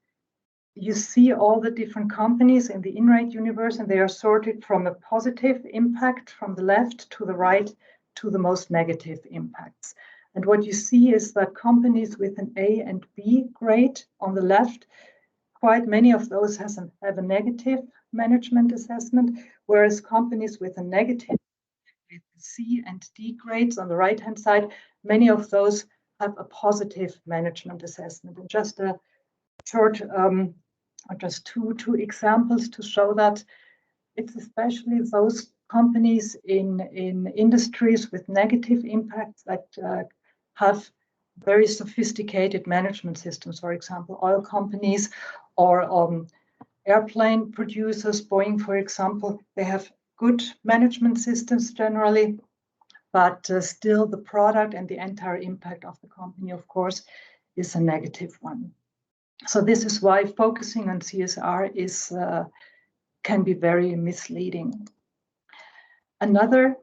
you see all the different companies in the Inrate universe, and they are sorted from a positive impact from the left to the right to the most negative impacts. And what you see is that companies with an A and B grade on the left quite many of those have a negative management assessment, whereas companies with a negative, with C and D grades on the right-hand side, many of those have a positive management assessment. And just a short, just two examples to show that it's especially those companies in industries with negative impacts that have very sophisticated management systems. For example, oil companies or airplane producers, Boeing, for example, they have good management systems generally, but still the product and the entire impact of the company, of course, is a negative one. So this is why focusing on CSR is can be very misleading. Another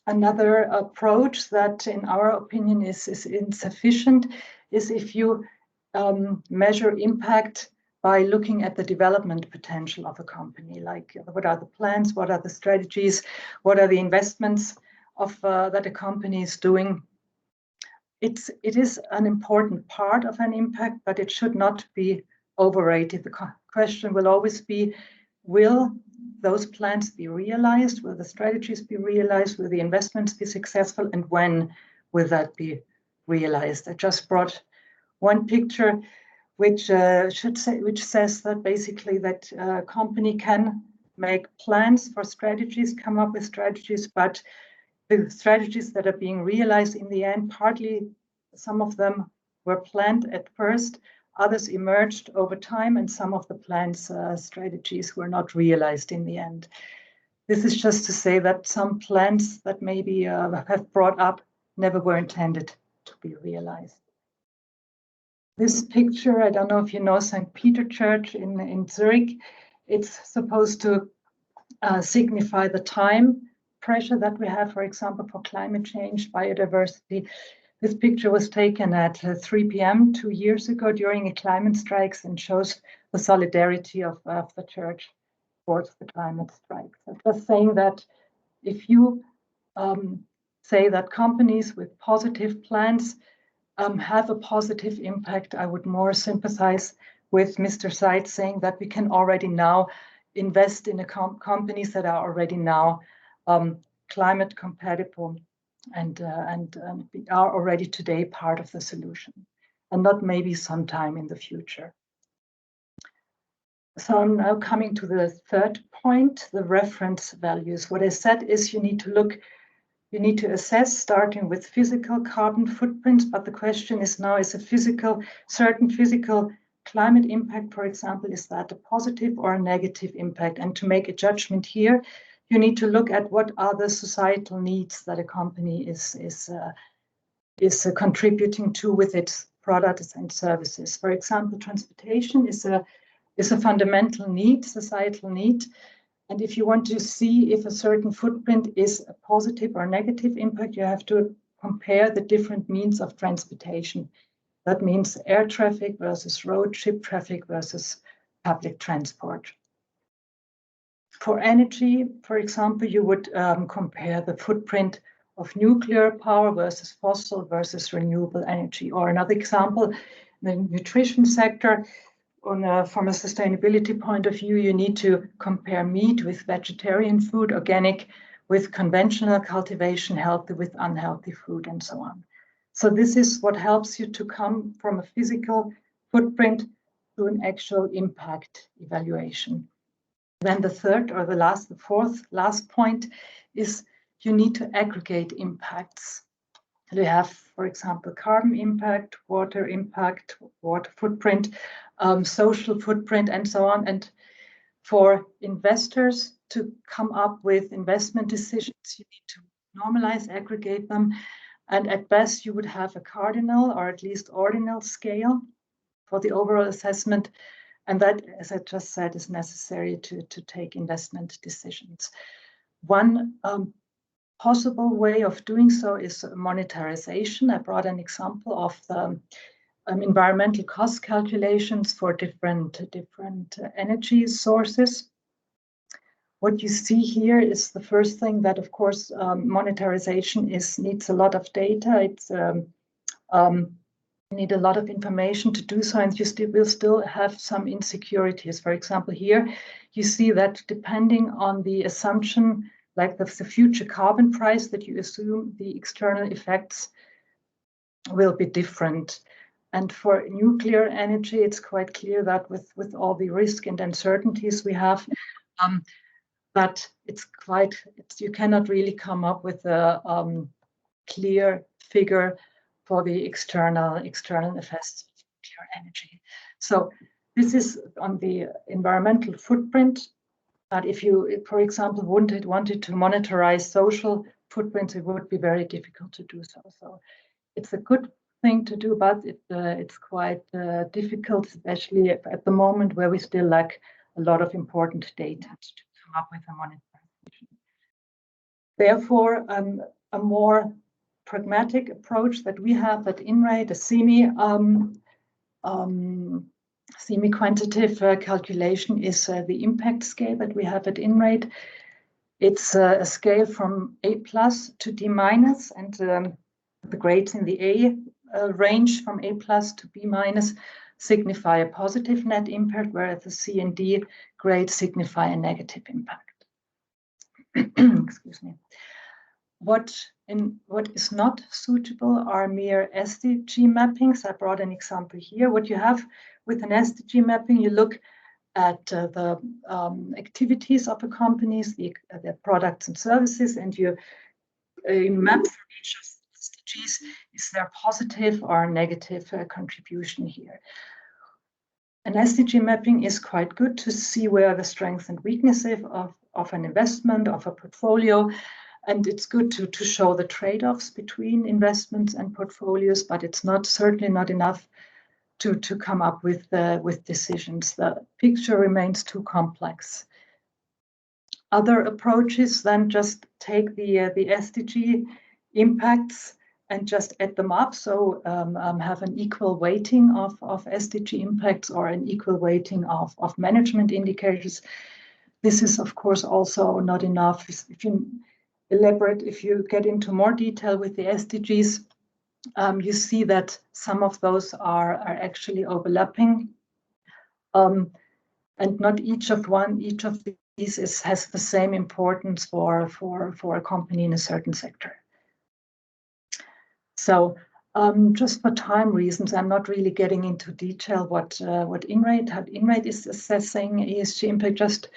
approach that, in our opinion, is insufficient is if you measure impact by looking at the development potential of a company, like what are the plans, what are the strategies, what are the investments of that a company is doing. It is an important part of an impact, but it should not be overrated. The question will always be, will those plans be realized? Will the strategies be realized? Will the investments be successful? And when will that be realized? I just brought one picture which says that basically that a company can make plans for strategies, come up with strategies, but the strategies that are being realized in the end, partly some of them were planned at first, others emerged over time, and some of the plans strategies were not realized in the end. This is just to say that some plans that maybe have brought up never were intended to be realized. This picture, I don't know if you know St. Peter Church in Zurich. It's supposed to signify the time pressure that we have, for example, for climate change, biodiversity. This picture was taken at 3 p.m. 2 years ago during a climate strikes and shows the solidarity of the church towards the climate strikes. So just saying that if you say that companies with positive plans have a positive impact, I would more sympathize with Mr. Seitz saying that we can already now invest in companies that are already now climate compatible and are already today part of the solution, and not maybe sometime in the future. So I'm now coming to the third point, the reference values. What I said is you need to assess starting with physical carbon footprints, but the question is now, is a certain physical climate impact, for example, is that a positive or a negative impact? And to make a judgment here, you need to look at what are the societal needs that a company is contributing to with its products and services. For example, transportation is a fundamental need, societal need. And if you want to see if a certain footprint is a positive or negative impact, you have to compare the different means of transportation. That means air traffic versus road, ship traffic versus public transport. For energy, for example, you would compare the footprint of nuclear power versus fossil versus renewable energy. Or another example, the nutrition sector, from a sustainability point of view, you need to compare meat with vegetarian food, organic with conventional cultivation, healthy with unhealthy food, and so on. So this is what helps you to come from a physical footprint to an actual impact evaluation. Then the fourth point is you need to aggregate impacts. You have, for example, carbon impact, water footprint, social footprint, and so on. And for investors to come up with investment decisions, you need to normalize, aggregate them. And at best, you would have a cardinal or at least ordinal scale for the overall assessment. And that, as I just said, is necessary to take investment decisions. One possible way of doing so is monetarization. I brought an example of the environmental cost calculations for different energy sources. What you see here is the first thing that, of course, monetarization needs a lot of data. It's You need a lot of information to do so, and you will still have some insecurities. For example, here you see that depending on the assumption, like the future carbon price that you assume, the external effects will be different. And for nuclear energy, it's quite clear that with all the risk and uncertainties we have, that you cannot really come up with a clear figure for the external effects of nuclear energy. So this is on the environmental footprint. But if you, for example, wanted to monetize social footprints, it would be very difficult to do so. So it's a good thing to do, but it's quite difficult, especially at the moment where we still lack a lot of important data to come up with a monetization. Therefore, a more pragmatic approach that we have at Inrate, a semi-quantitative calculation, is the impact scale that we have at Inrate. It's a scale from A+ to D-, and the grades in the A range from A+ to B- signify a positive net impact, whereas the C and D grades signify a negative impact. Excuse me. What is not suitable are mere SDG mappings. I brought an example here. What you have with an SDG mapping, you look at the activities of the companies, their products and services, and you map for each of the SDGs, is there positive or negative contribution here. An SDG mapping is quite good to see where the strengths and weaknesses of an investment, of a portfolio, and it's good to show the trade-offs between investments and portfolios, but it's certainly not enough to come up with decisions. The picture remains too complex. Other approaches then just take the SDG impacts and just add them up. So have an equal weighting of SDG impacts or an equal weighting of management indicators. This is, of course, also not enough. If you get into more detail with the SDGs, you see that some of those are actually overlapping. And not each of these has the same importance for a company in a certain sector. So just for time reasons, I'm not really getting into detail how Inrate is assessing ESG impact. Just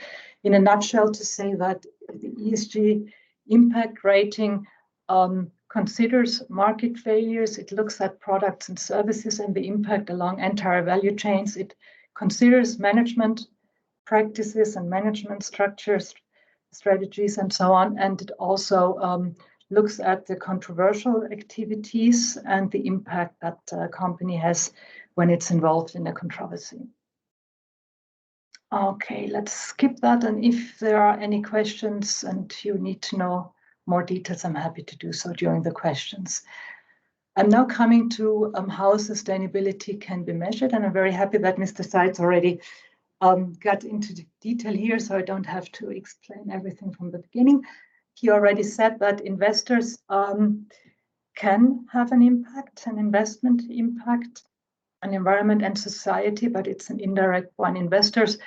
in a nutshell, to say that the ESG Impact Rating considers market failures. It looks at products and services and the impact along entire value chains. It considers management practices and management structures, strategies, and so on. And it also looks at the controversial activities and the impact that a company has when it's involved in a controversy. Okay, let's skip that. And if there are any questions and you need to know more details, I'm happy to do so during the questions. I'm now coming to how sustainability can be measured. And I'm very happy that Mr. Seitz already got into the detail here, so I don't have to explain everything from the beginning. He already said that investors can have an investment impact on environment and society, but it's an indirect one. Investors,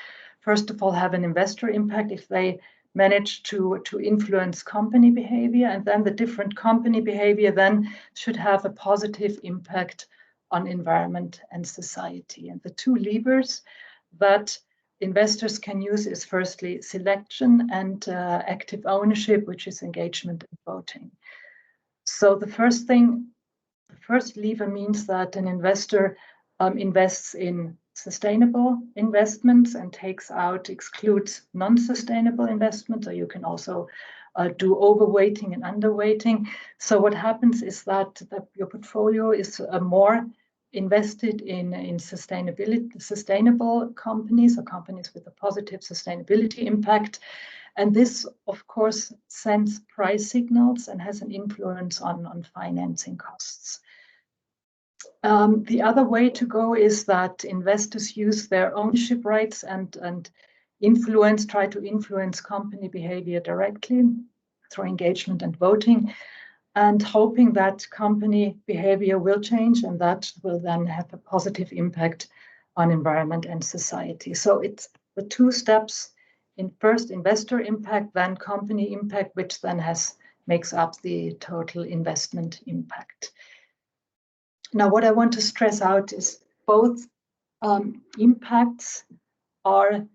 first of all, have an investor impact if they manage to influence company behavior, and then the different company behavior then should have a positive impact on environment and society. And the two levers that investors can use is firstly selection and active ownership, which is engagement and voting. So the first lever means that an investor invests in sustainable investments and excludes non-sustainable investments, or you can also do overweighting and underweighting. So what happens is that your portfolio is more invested in sustainable companies, or companies with a positive sustainability impact. And this, of course, sends price signals and has an influence on financing costs. The other way to go is that investors use their ownership rights and try to influence company behavior directly through engagement and voting. and hoping that company behavior will change, and that will then have a positive impact on environment and society. So it's the two steps: in first investor impact, then company impact, which then makes up the total investment impact. Now, what I want to stress out is both impacts are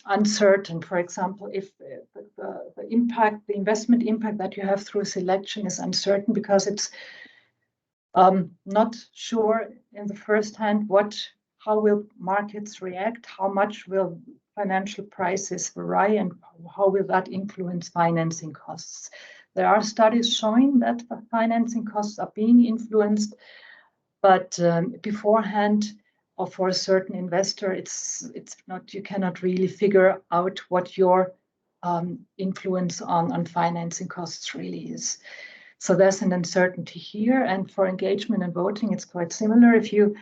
uncertain. For example, if the investment impact that you have through selection is uncertain because it's not sure in the first hand how will markets react, how much will financial prices vary, and how will that influence financing costs. There are studies showing that financing costs are being influenced, but beforehand, or for a certain investor, it's not, you cannot really figure out what your influence on financing costs really is. So there's an uncertainty here, and for engagement and voting, it's quite similar. If you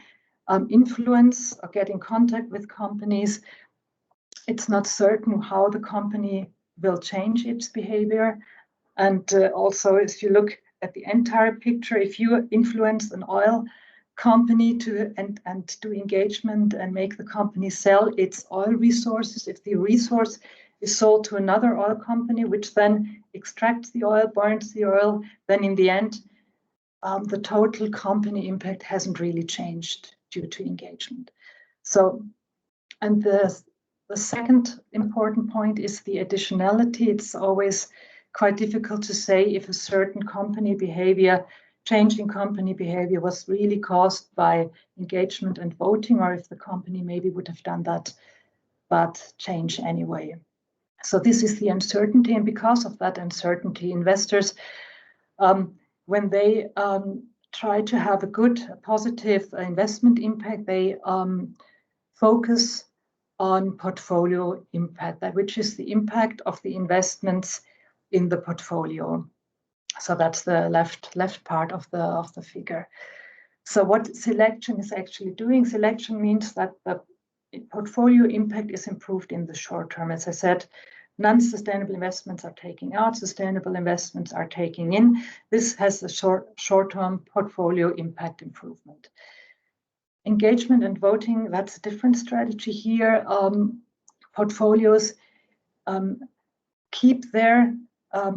influence or get in contact with companies, it's not certain how the company will change its behavior. And also, if you look at the entire picture, if you influence an oil company and do engagement and make the company sell its oil resources, if the resource is sold to another oil company, which then extracts the oil, burns the oil, then in the end, the total company impact hasn't really changed due to engagement. So, and the second important point is the additionality. It's always quite difficult to say if a certain company behavior, change in company behavior, was really caused by engagement and voting, or if the company maybe would have done that but change anyway. So this is the uncertainty, and because of that uncertainty, investors, when they try to have a good, positive investment impact, they focus on portfolio impact, which is the impact of the investments in the portfolio. So that's the left part of the figure. So what selection is actually doing, selection means that the portfolio impact is improved in the short term. As I said, non-sustainable investments are taking out, sustainable investments are taking in. This has a short-term portfolio impact improvement. Engagement and voting, that's a different strategy here. Portfolios keep their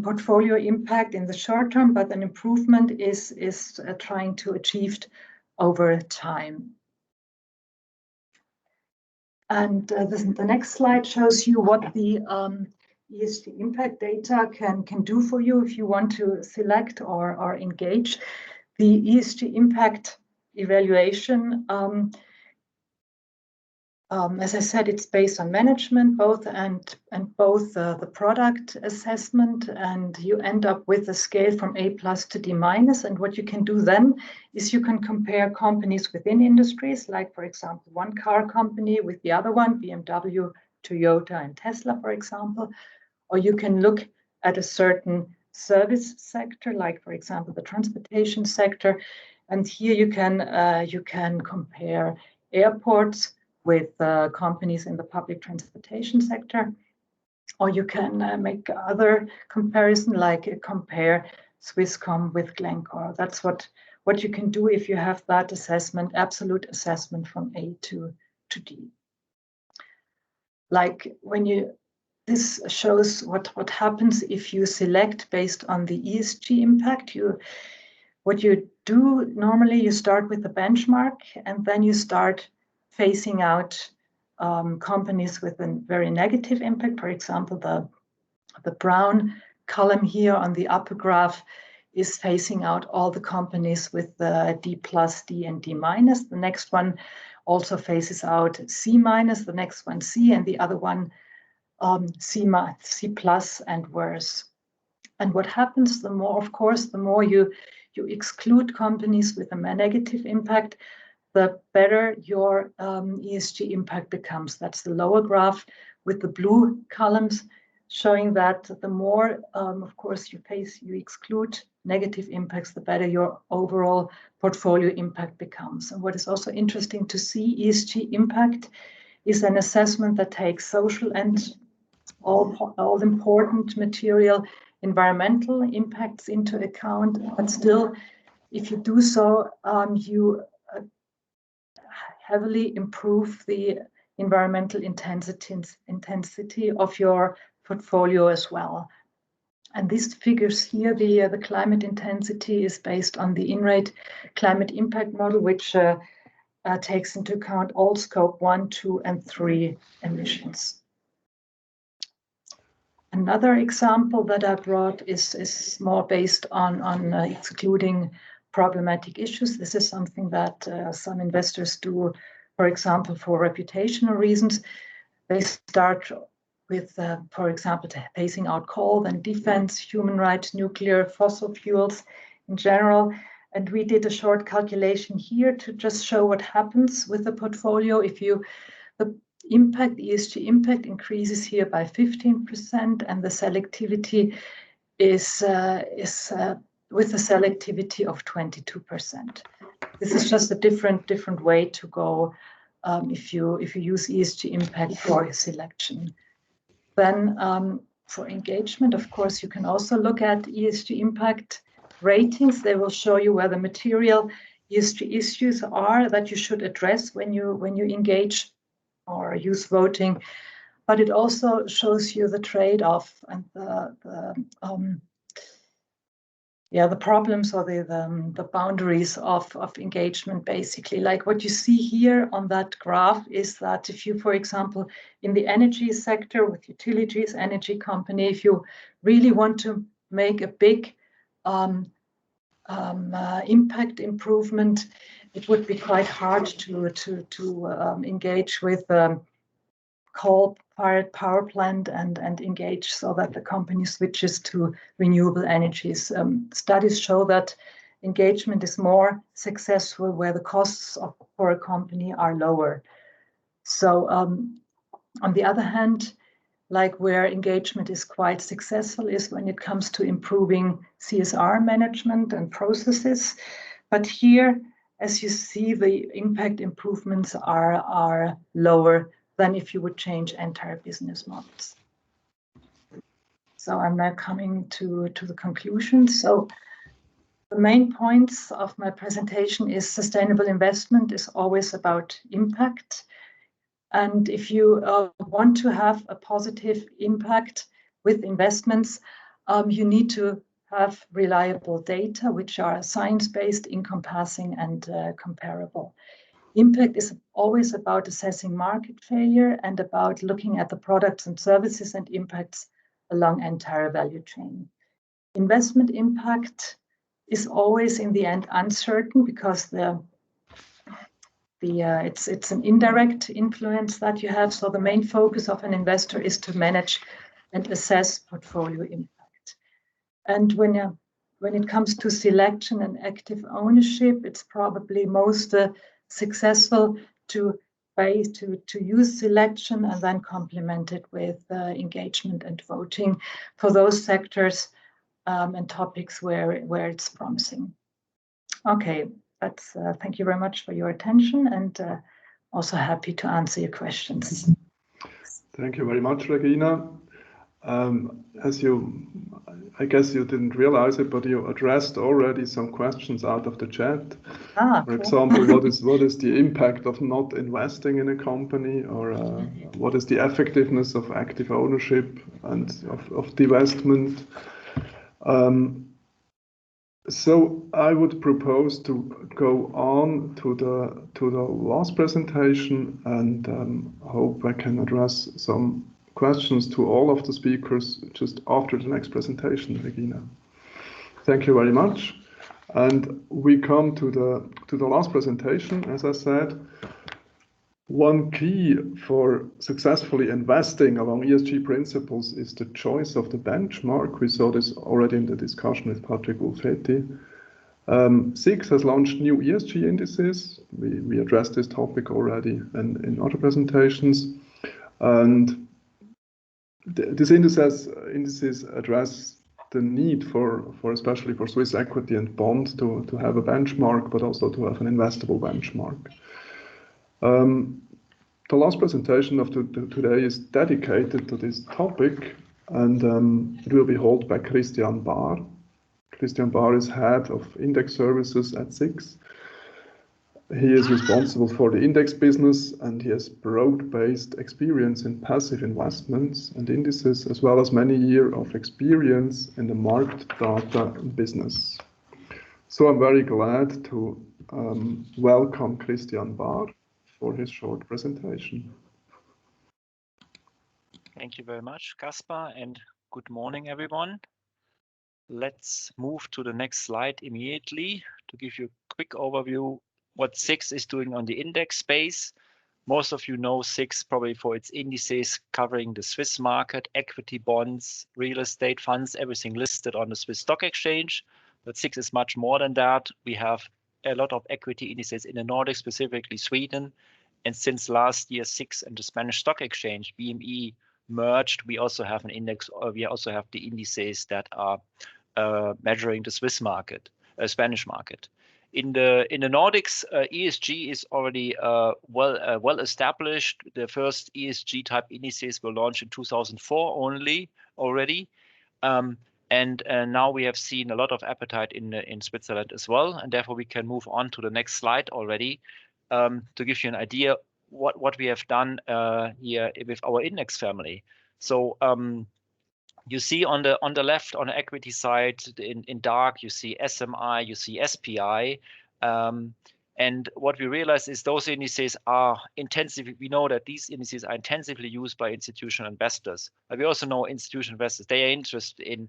portfolio impact in the short term, but an improvement is trying to achieve over time. And the next slide shows you what the ESG impact data can do for you if you want to select or engage. The ESG impact evaluation, as I said, it's based on management, both the product assessment, and you end up with a scale from A+ to D-. And what you can do then is you can compare companies within industries, like, for example, one car company with the other one, BMW, Toyota, and Tesla, for example. Or you can look at a certain service sector, like, for example, the transportation sector. And here you can compare airports with companies in the public transportation sector, or you can make other comparison, like compare Swisscom with Glencore. That's what you can do if you have that assessment, absolute assessment from A to D. Like this shows what happens if you select based on the ESG impact. What you do normally, you start with the benchmark, and then you start phasing out companies with a very negative impact. For example, the brown column here on the upper graph is phasing out all the companies with the D+, D, and D-. The next one also phases out C-, the next one C, and the other one C+, and worse. And what happens, the more, of course, the more you exclude companies with a negative impact, the better your ESG impact becomes. That's the lower graph with the blue columns, showing that the more, of course, you exclude negative impacts, the better your overall portfolio impact becomes. And what is also interesting to see, ESG impact is an assessment that takes social and all important material environmental impacts into account, but still, if you do so, you heavily improve the environmental intensity of your portfolio as well. And these figures here, the climate intensity is based on the Inrate climate impact model, which takes into account all scope 1, 2, and 3 emissions. Another example that I brought is more based on excluding problematic issues. This is something that some investors do, for example, for reputational reasons. They start with, for example, phasing out coal, then defense, human rights, nuclear, fossil fuels in general. And we did a short calculation here to just show what happens with the portfolio if the impact, ESG impact, increases here by 15%, and the selectivity is with a selectivity of 22%. This is just a different way to go if you use ESG impact for selection. Then for engagement, of course, you can also look at ESG impact ratings. They will show you where the material ESG issues are that you should address when you engage or use voting. But it also shows you the trade-off and the problems or the boundaries of engagement, basically. Like what you see here on that graph is that if you, for example, in the energy sector with utilities, energy company, if you really want to make a big impact improvement, it would be quite hard to engage with coal-fired power plant and engage so that the company switches to renewable energies. Studies show that engagement is more successful where the costs for a company are lower. So on the other hand, like where engagement is quite successful is when it comes to improving CSR management and processes. But here, as you see, the impact improvements are lower than if you would change entire business models. So I'm now coming to the conclusion. So the main points of my presentation is sustainable investment is always about impact. And if you want to have a positive impact with investments, you need to have reliable data, which are science-based, encompassing, and comparable. Impact is always about assessing market failure and about looking at the products and services and impacts along entire value chain. Investment impact is always in the end uncertain because it's an indirect influence that you have. So the main focus of an investor is to manage and assess portfolio impact. And when it comes to selection and active ownership, it's probably most successful to use selection and then complement it with engagement and voting for those sectors and topics where it's promising. Okay, that's thank you very much for your attention, and also happy to answer your questions. Thank you very much, Regina. I guess you didn't realize it, but you addressed already some questions out of the chat. For example, what is the impact of not investing in a company, or what is the effectiveness of active ownership and of divestment? So I would propose to go on to the last presentation, and hope I can address some questions to all of the speakers just after the next presentation, Regina. Thank you very much. And we come to the last presentation. As I said, one key for successfully investing along ESG principles is the choice of the benchmark. We saw this already in the discussion with Patrick Wolfetti. SIX has launched new ESG indices. We addressed this topic already in other presentations. And these indices address the need for especially for Swiss equity and bond to have a benchmark, but also to have an investable benchmark. The last presentation of today is dedicated to this topic, and it will be held by Christian Bahr. Christian Bahr is head of index services at SIX. He is responsible for the index business, and he has broad-based experience in passive investments and indices, as well as many years of experience in the market data business. So I'm very glad to welcome Christian Bahr for his short presentation. Thank you very much, Caspar, and good morning, everyone. Let's move to the next slide immediately to give you a quick overview what SIX is doing on the index space. Most of you know SIX probably for its indices covering the Swiss market, equity bonds, real estate funds, everything listed on the Swiss Stock Exchange. But SIX is much more than that. We have a lot of equity indices in the Nordics, specifically Sweden. And since last year, SIX and the Spanish Stock Exchange, BME, merged, we also have an index, or we also have the indices that are measuring the Swiss market, Spanish market. In the Nordics, ESG is already well established. The first ESG type indices were launched in 2004 already. And now we have seen a lot of appetite in Switzerland as well, and therefore we can move on to the next slide already to give you an idea what we have done here with our index family. So you see on the left, on the equity side, in dark, you see SMI, you see SPI. And what we realize is those indices are intensively, we know that these indices are intensively used by institutional investors. But we also know institutional investors, they are interested in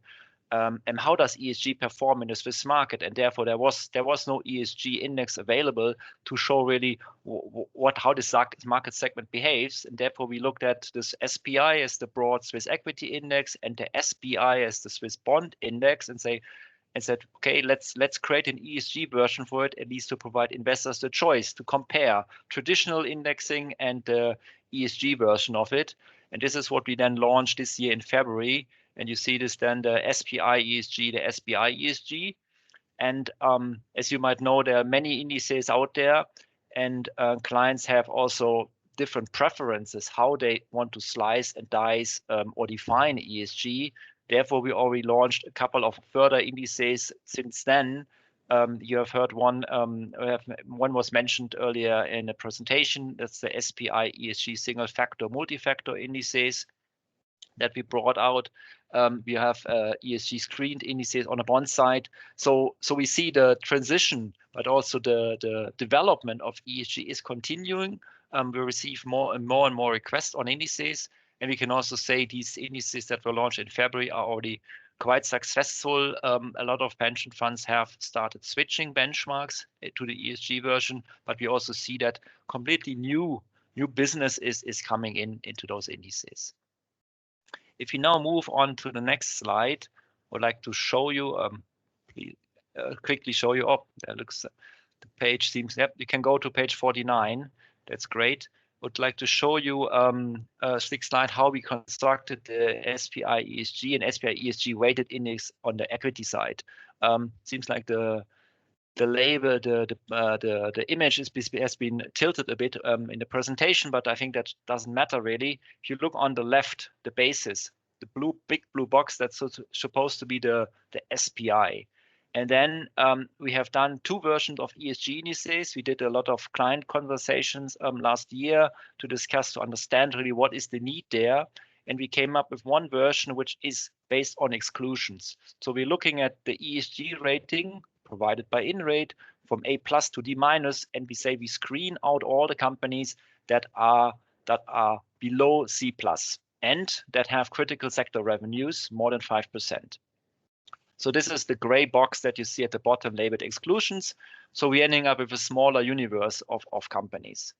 and how does ESG perform in the Swiss market? And therefore there was no ESG index available to show really how this market segment behaves. And therefore we looked at this SPI as the broad Swiss equity index and the SBI as the Swiss bond index and said, okay, let's create an ESG version for it, at least to provide investors the choice to compare traditional indexing and the ESG version of it. And this is what we then launched this year in February. And you see this then, the SPI ESG, the SBI ESG. And as you might know, there are many indices out there, and clients have also different preferences, how they want to slice and dice or define ESG. Therefore, we already launched a couple of further indices since then. You have heard one was mentioned earlier in the presentation. That's the SPI ESG single factor, multi-factor indices that we brought out. We have ESG screened indices on the bond side. So we see the transition, but also the development of ESG is continuing. We receive more and more requests on indices. And we can also say these indices that were launched in February are already quite successful. A lot of pension funds have started switching benchmarks to the ESG version, but we also see that completely new business is coming into those indices. If you now move on to the next slide, I would like to show you, quickly show you, there looks, the page seems, yep, you can go to page 49. That's great. Would like to show you a slick slide how we constructed the SPI ESG and SPI ESG weighted index on the equity side. Seems like the label, the image has been tilted a bit in the presentation, but I think that doesn't matter really. If you look on the left, the basis, the big blue box, that's supposed to be the SPI. And then we have done two versions of ESG indices. We did a lot of client conversations last year to discuss, to understand really what is the need there. And we came up with one version which is based on exclusions. So we're looking at the ESG rating provided by Inrate from A+ to D-, and we say we screen out all the companies that are below C+ and that have critical sector revenues more than 5%. So this is the gray box that you see at the bottom labeled exclusions. So we're ending up with a smaller universe of companies.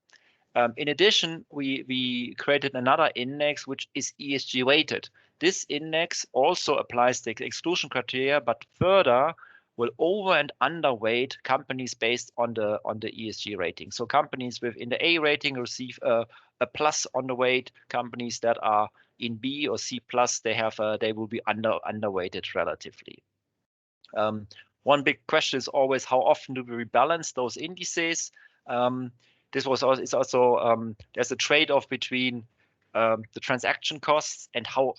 In addition, we created another index which is ESG weighted. This index also applies the exclusion criteria, but further will over and underweight companies based on the ESG rating. So companies within the A rating receive a plus on the weight. Companies that are in B or C+, they will be underweighted relatively. One big question is always how often do we rebalance those indices? This was also, there's a trade-off between the transaction costs and how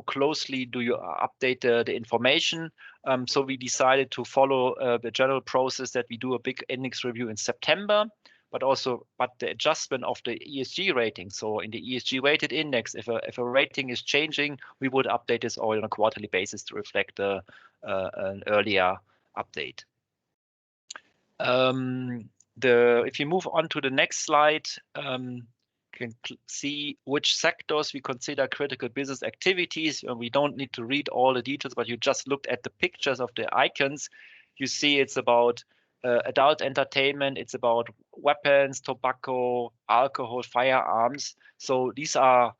closely do you update the information. So we decided to follow the general process that we do a big index review in September, but the adjustment of the ESG rating. So in the ESG weighted index, if a rating is changing, we would update this all on a quarterly basis to reflect an earlier update. If you move on to the next slide, you can see which sectors we consider critical business activities. We don't need to read all the details, but you just looked at the pictures of the icons. You see it's about adult entertainment, it's about weapons, tobacco, alcohol, firearms. So these are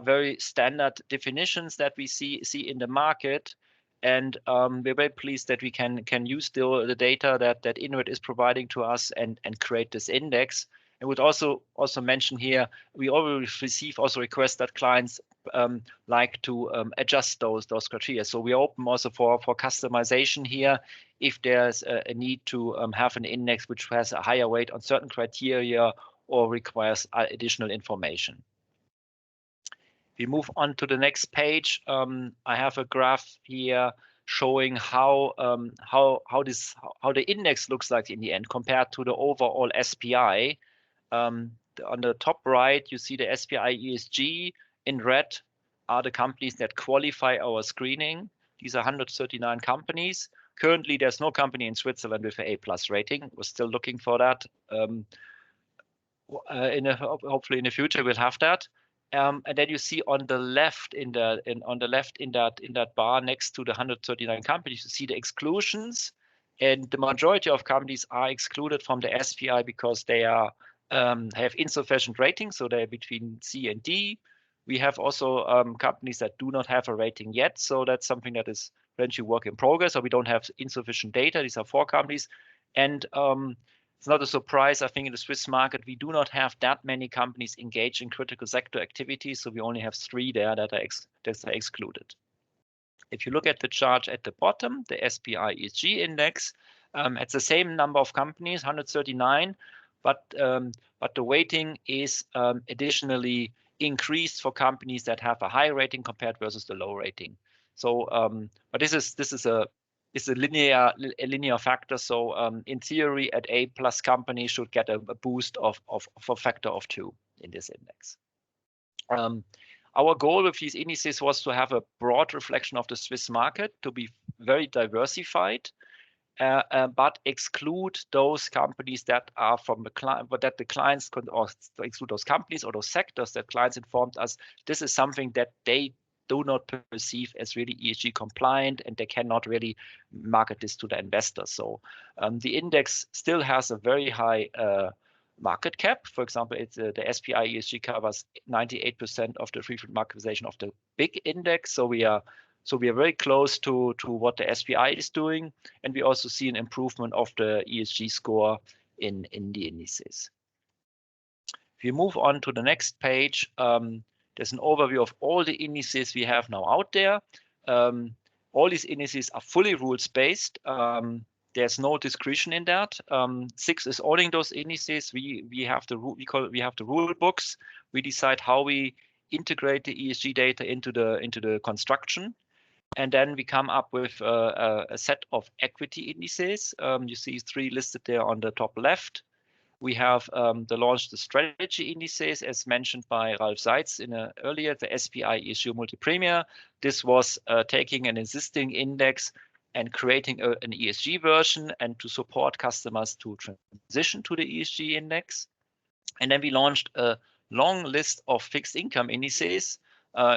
very standard definitions that we see in the market. And we're very pleased that we can use the data that Inrate is providing to us and create this index. I would also mention here, we always receive also requests that clients like to adjust those criteria. So we open also for customization here if there's a need to have an index which has a higher weight on certain criteria or requires additional information. If we move on to the next page, I have a graph here showing how the index looks like in the end compared to the overall SPI. On the top right, you see the SPI ESG. In red are the companies that qualify our screening. These are 139 companies. Currently, there's no company in Switzerland with an A+ rating. We're still looking for that. Hopefully in the future we'll have that. And then you see on the left in that bar next to the 139 companies, you see the exclusions, and the majority of companies are excluded from the SPI because they are have insufficient ratings, so they're between C and D. We have also companies that do not have a rating yet, so that's something that is eventually work in progress. So we don't have insufficient data. These are 4 companies, and it's not a surprise. I think in the Swiss market we do not have that many companies engaged in critical sector activities, so we only have 3 there that are excluded. If you look at the chart at the bottom, the SPI ESG index, it's the same number of companies, 139. But the weighting is additionally increased for companies that have a high rating compared versus the low rating. So, but this is a linear factor. So in theory, at A+ companies should get a boost of a factor of 2 in this index. Our goal with these indices was to have a broad reflection of the Swiss market, to be very diversified. But exclude those companies that are from the client, but that the clients could, or exclude those companies or those sectors that clients informed us this is something that they do not perceive as really ESG compliant, and they cannot really market this to the investors. So the index still has a very high market cap. For example, it's the SPI ESG covers 98% of the free float market capitalization of the big index. So we are very close to what the SPI is doing, and we also see an improvement of the ESG score in the indices. If you move on to the next page, there's an overview of all the indices we have now out there. All these indices are fully rules-based. There's no discretion in that. SIX is owning those indices. We have the rule books. We decide how we integrate the ESG data into the construction. And then we come up with a set of equity indices. You see 3 listed there on the top left. We have launched the strategy indices, as mentioned by Ralf Seitz earlier, the SPI ESG MultiPremium. This was taking an existing index and creating an ESG version, and to support customers to transition to the ESG index. And then we launched a long list of fixed income indices.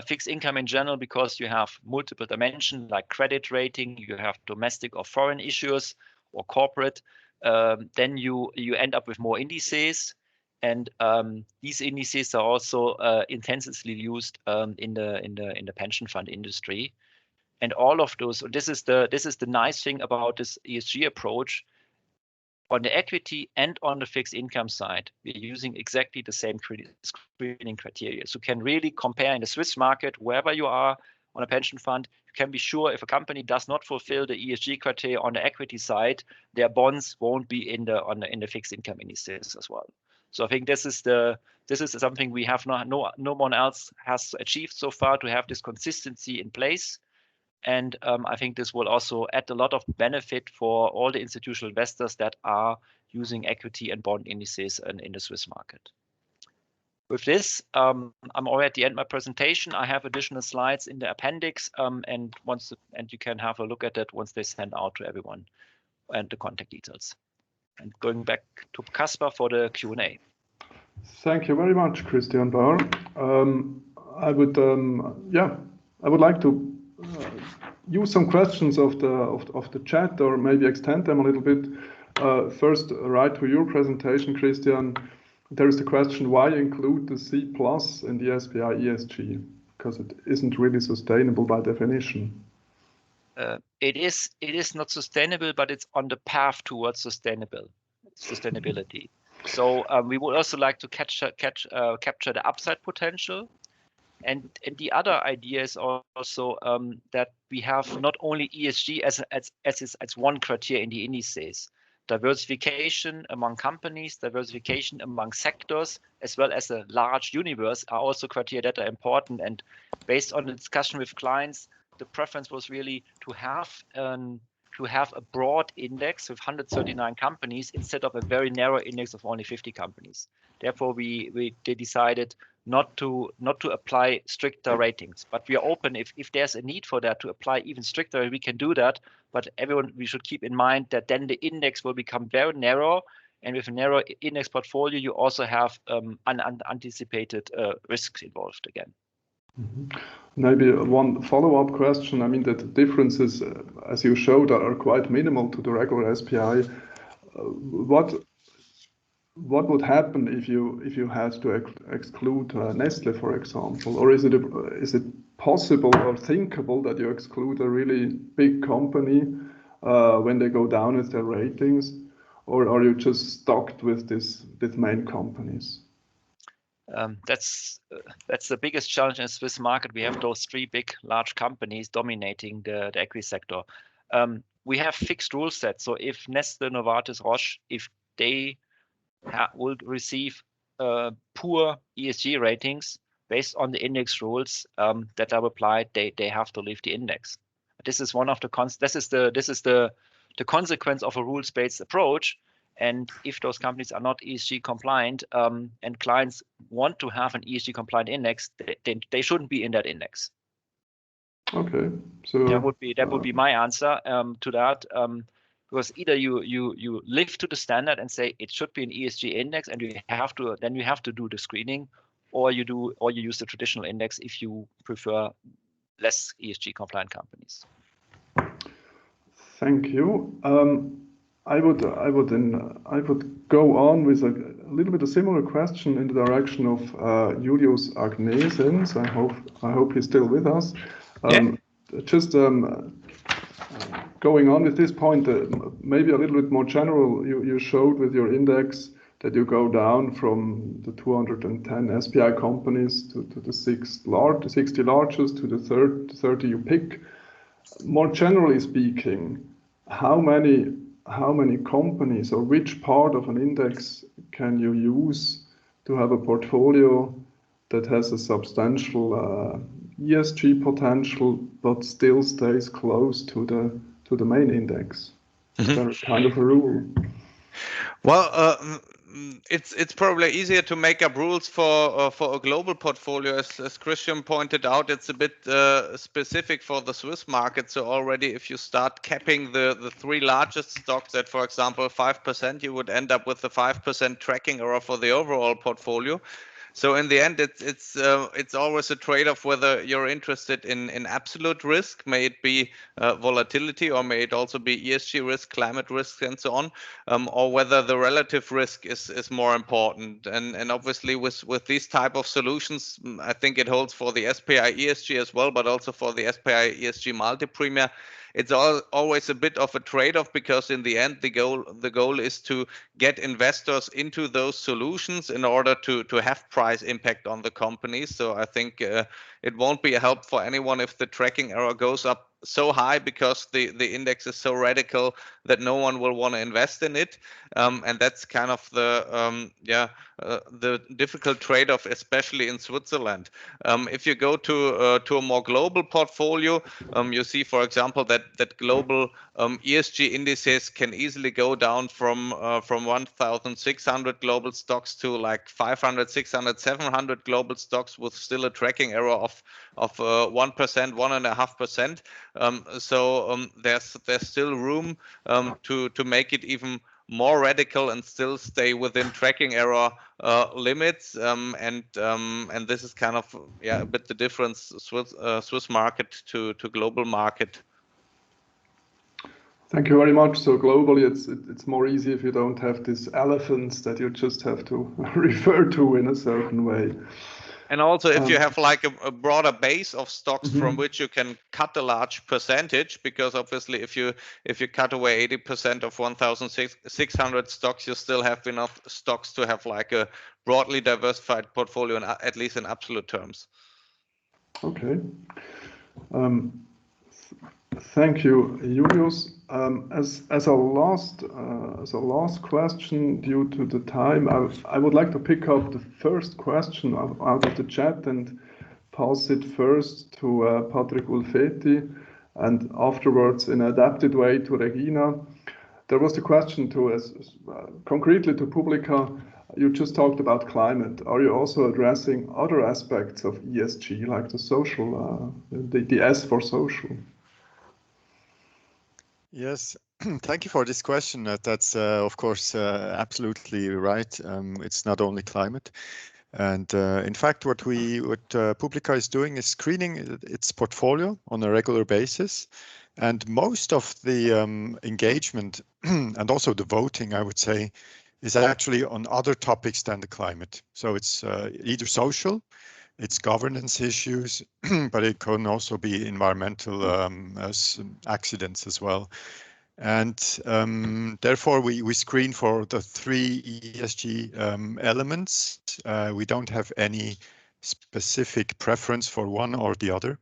Fixed income in general, because you have multiple dimensions like credit rating, you have domestic or foreign issuers or corporate. Then you end up with more indices, and these indices are also intensively used in the pension fund industry. And all of those, this is the nice thing about this ESG approach. On the equity and on the fixed income side, we're using exactly the same screening criteria. So you can really compare in the Swiss market, wherever you are on a pension fund, you can be sure if a company does not fulfill the ESG criteria on the equity side, their bonds won't be in the fixed income indices as well. So I think this is something we have no one else has achieved so far, to have this consistency in place. And I think this will also add a lot of benefit for all the institutional investors that are using equity and bond indices in the Swiss market. With this, I'm already at the end of my presentation. I have additional slides in the appendix, and you can have a look at it once they send out to everyone, and the contact details. And going back to Caspar for the Q&A. Thank you very much, Christian Bahr. I would like to use some questions of the chat, or maybe extend them a little bit. First, right to your presentation, Christian. There is the question, why include the C+ in the SPI ESG? Because it isn't really sustainable by definition. It is not sustainable, but it's on the path towards sustainability. So we would also like to capture the upside potential. And the other idea is also that we have not only ESG as one criteria in the indices. Diversification among companies, diversification among sectors, as well as a large universe are also criteria that are important. And based on the discussion with clients, the preference was really to have a broad index with 139 companies instead of a very narrow index of only 50 companies. Therefore, they decided not to apply stricter ratings, but we are open if there's a need for that to apply even stricter, we can do that. But we should keep in mind that then the index will become very narrow, and with a narrow index portfolio, you also have unanticipated risks involved again. Mm-hmm. Maybe one follow-up question. I mean, the differences, as you showed, are quite minimal to the regular SPI. What would happen if you had to exclude Nestle, for example? Or is it possible or thinkable that you exclude a really big company when they go down with their ratings? Or are you just stuck with these main companies? That's the biggest challenge in the Swiss market. We have those three large companies dominating the equity sector. We have fixed rule sets. So if Nestle, Novartis, Roche, if they will receive poor ESG ratings based on the index rules that are applied, they have to leave the index. This is one of the the consequence of a rules-based approach. And if those companies are not ESG compliant and clients want to have an ESG compliant index, they shouldn't be in that index. Okay, so that would be my answer to that. Because either you live to the standard and say it should be an ESG index, and you have to do the screening, or you use the traditional index if you prefer less ESG compliant companies. Thank you. I would go on with a little bit a similar question in the direction of Julius Agnesens. I hope he's still with us. Just going on with this point, maybe a little bit more general. You showed with your index that you go down from the 210 SPI companies to the 60 largest to the 30 you pick. More generally speaking, how many companies or which part of an index can you use to have a portfolio that has a substantial ESG potential but still stays close to the main index? Is there kind of a rule? Well, it's probably easier to make up rules for a global portfolio. As Christian pointed out, it's a bit specific for the Swiss market. So already if you start capping the three largest stocks at, for example, 5%, you would end up with the 5% tracking error for the overall portfolio. So in the end, it's always a trade-off whether you're interested in absolute risk, may it be volatility, or may it also be ESG risk, climate risk, and so on, or whether the relative risk is more important. And obviously with these type of solutions, I think it holds for the SPI ESG as well, but also for the SPI ESG MultiPremium. It's always a bit of a trade-off, because in the end, the goal is to get investors into those solutions in order to have price impact on the companies. So I think it won't be a help for anyone if the tracking error goes up so high because the index is so radical that no one will want to invest in it, and that's kind of the difficult trade-off, especially in Switzerland. If you go to a more global portfolio, you see, for example, that global ESG indices can easily go down from 1,600 global stocks to like 500, 600, 700 global stocks with still a tracking error of 1%, 1.5%. So there's still room to make it even more radical and still stay within tracking error limits, and this is kind of a bit the difference, Swiss market to global market. Thank you very much. So globally, it's more easy if you don't have these elephants that you just have to refer to in a certain way. And also, if you have like a broader base of stocks from which you can cut a large percentage, because obviously if you cut away 80% of 1,600 stocks, you still have enough stocks to have like a broadly diversified portfolio, at least in absolute terms. Okay. Thank you, Julius. As a last question, due to the time, I would like to pick up the first question out of the chat and pass it first to Patrick Ulfeti, and afterwards in an adapted way to Regina. There was the question to concretely to Publica. You just talked about climate. Are you also addressing other aspects of ESG, like the social, the S for social? Yes, thank you for this question. That's of course absolutely right. It's not only climate, and in fact, what Publica is doing is screening its portfolio on a regular basis, and most of the engagement and also the voting, I would say, is actually on other topics than the climate. So it's either social, it's governance issues, but it can also be environmental accidents as well. And therefore, we screen for the 3 ESG elements. We don't have any specific preference for one or the other.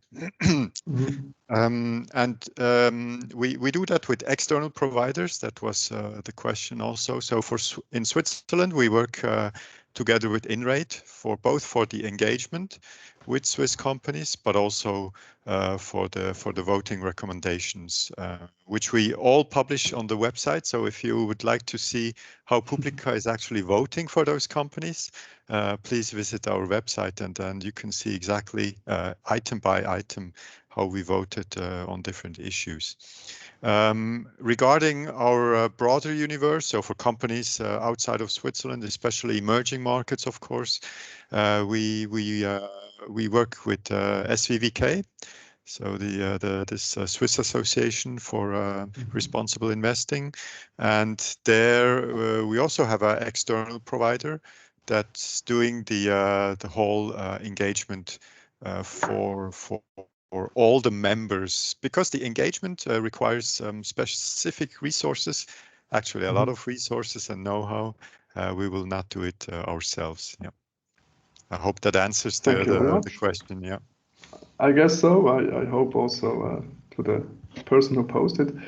We do that with external providers. That was the question also. So in Switzerland, we work together with Inrate for the engagement with Swiss companies, but also for the voting recommendations, which we all publish on the website. So if you would like to see how Publica is actually voting for those companies, please visit our website, and then you can see exactly item by item how we voted on different issues. Regarding our broader universe, so for companies outside of Switzerland, especially emerging markets, of course, we work with SVVK, so this Swiss Association for Responsible Investing, and there we also have an external provider that's doing the whole engagement for all the members, because the engagement requires specific resources, actually a lot of resources and know-how. We will not do it ourselves. Yeah, I hope that answers the question. Yeah, I guess so. I hope also to the person who posted.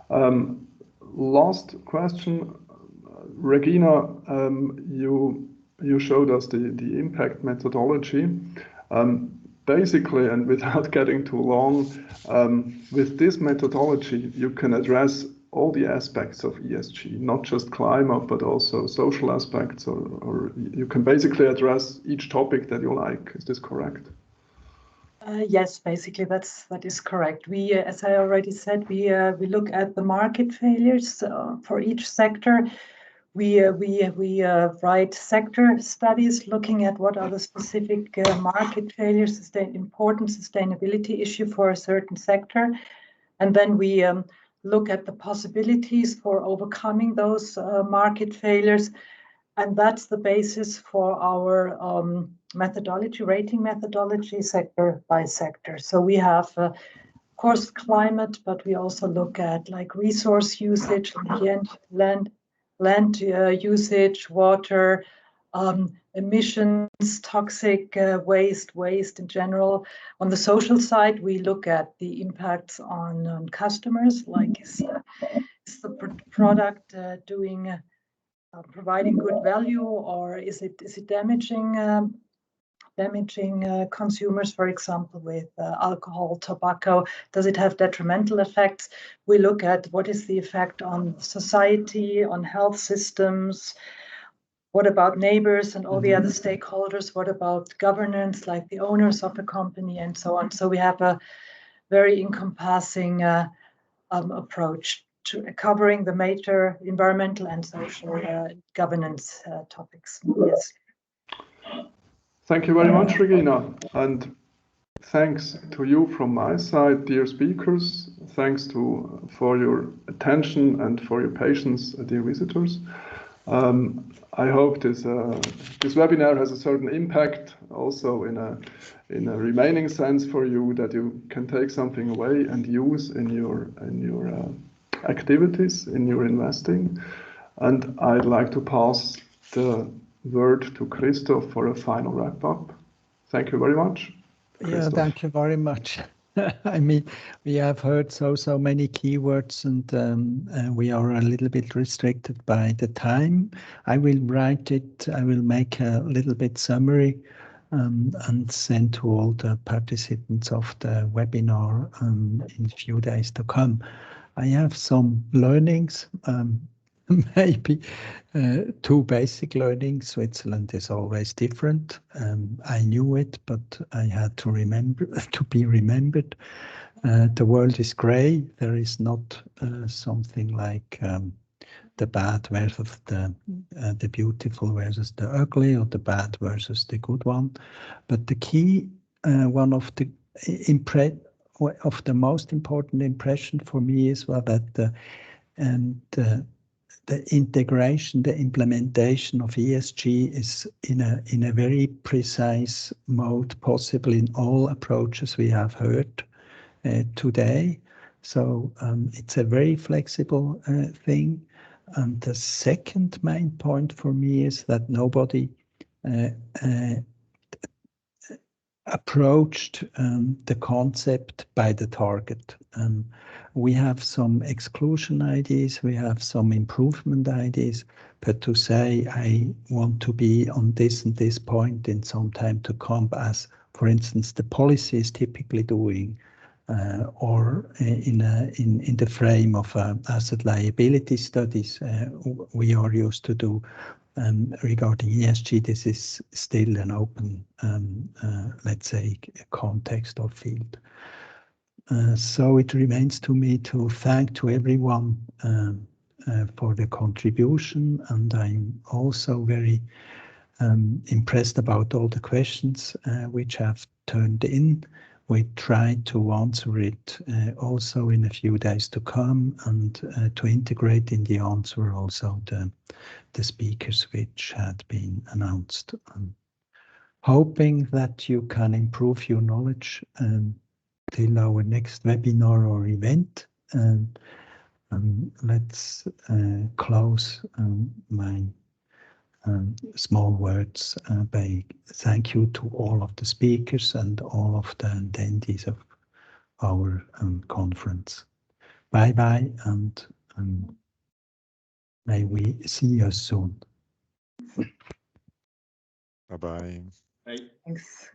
Last question, Regina. You showed us the impact methodology. Basically, and without getting too long, with this methodology, you can address all the aspects of ESG, not just climate, but also social aspects, or you can basically address each topic that you like. Is this correct? Yes, basically that is correct. We, as I already said, we look at the market failures for each sector. We write sector studies looking at what are the specific market failures, important sustainability issue for a certain sector. And then we look at the possibilities for overcoming those market failures. And that's the basis for our methodology, rating methodology, sector by sector. So we have, of course, climate, but we also look at like resource usage, land usage, water, emissions, toxic waste in general. On the social side, we look at the impacts on customers, like is the product providing good value, or is it damaging consumers, for example, with alcohol, tobacco? Does it have detrimental effects? We look at what is the effect on society, on health systems. What about neighbors and all the other stakeholders? What about governance, like the owners of the company and so on? So we have a very encompassing approach to covering the major environmental and social governance topics. Yes. Thank you very much, Regina. And thanks to you from my side, dear speakers. Thanks for your attention and for your patience, dear visitors. I hope this webinar has a certain impact also in a remaining sense for you, that you can take something away and use in your activities, in your investing. And I'd like to pass the word to Christoph for a final wrap up. Thank you very much. Yeah, thank you very much. I mean, we have heard so many keywords, and we are a little bit restricted by the time. I will write it. I will make a little bit summary and send to all the participants of the webinar in a few days to come. I have some learnings. Maybe two basic learnings. Switzerland is always different. I knew it, but I had to remember to be remembered. The world is grey. There is not something like the bad versus the beautiful versus the ugly, or the bad versus the good one. But the key, one of the most important impression for me is that the integration, the implementation of ESG is in a very precise mode, possible in all approaches we have heard today. So it's a very flexible thing. And the second main point for me is that nobody approached the concept by the target. We have some exclusion ideas, we have some improvement ideas, but to say I want to be on this and this point in some time to come, as for instance the policy is typically doing, or in the frame of asset liability studies we are used to do. Regarding ESG, this is still an open, let's say, context or field. So it remains to me to thank to everyone for the contribution, and I'm also very impressed about all the questions which have turned in. We try to answer it also in a few days to come, and to integrate in the answer also the speakers which had been announced. Hoping that you can improve your knowledge till our next webinar or event. Let's close my small words by thank you to all of the speakers and all of the attendees of our conference. Bye bye, and may we see you soon. Bye bye. Thanks.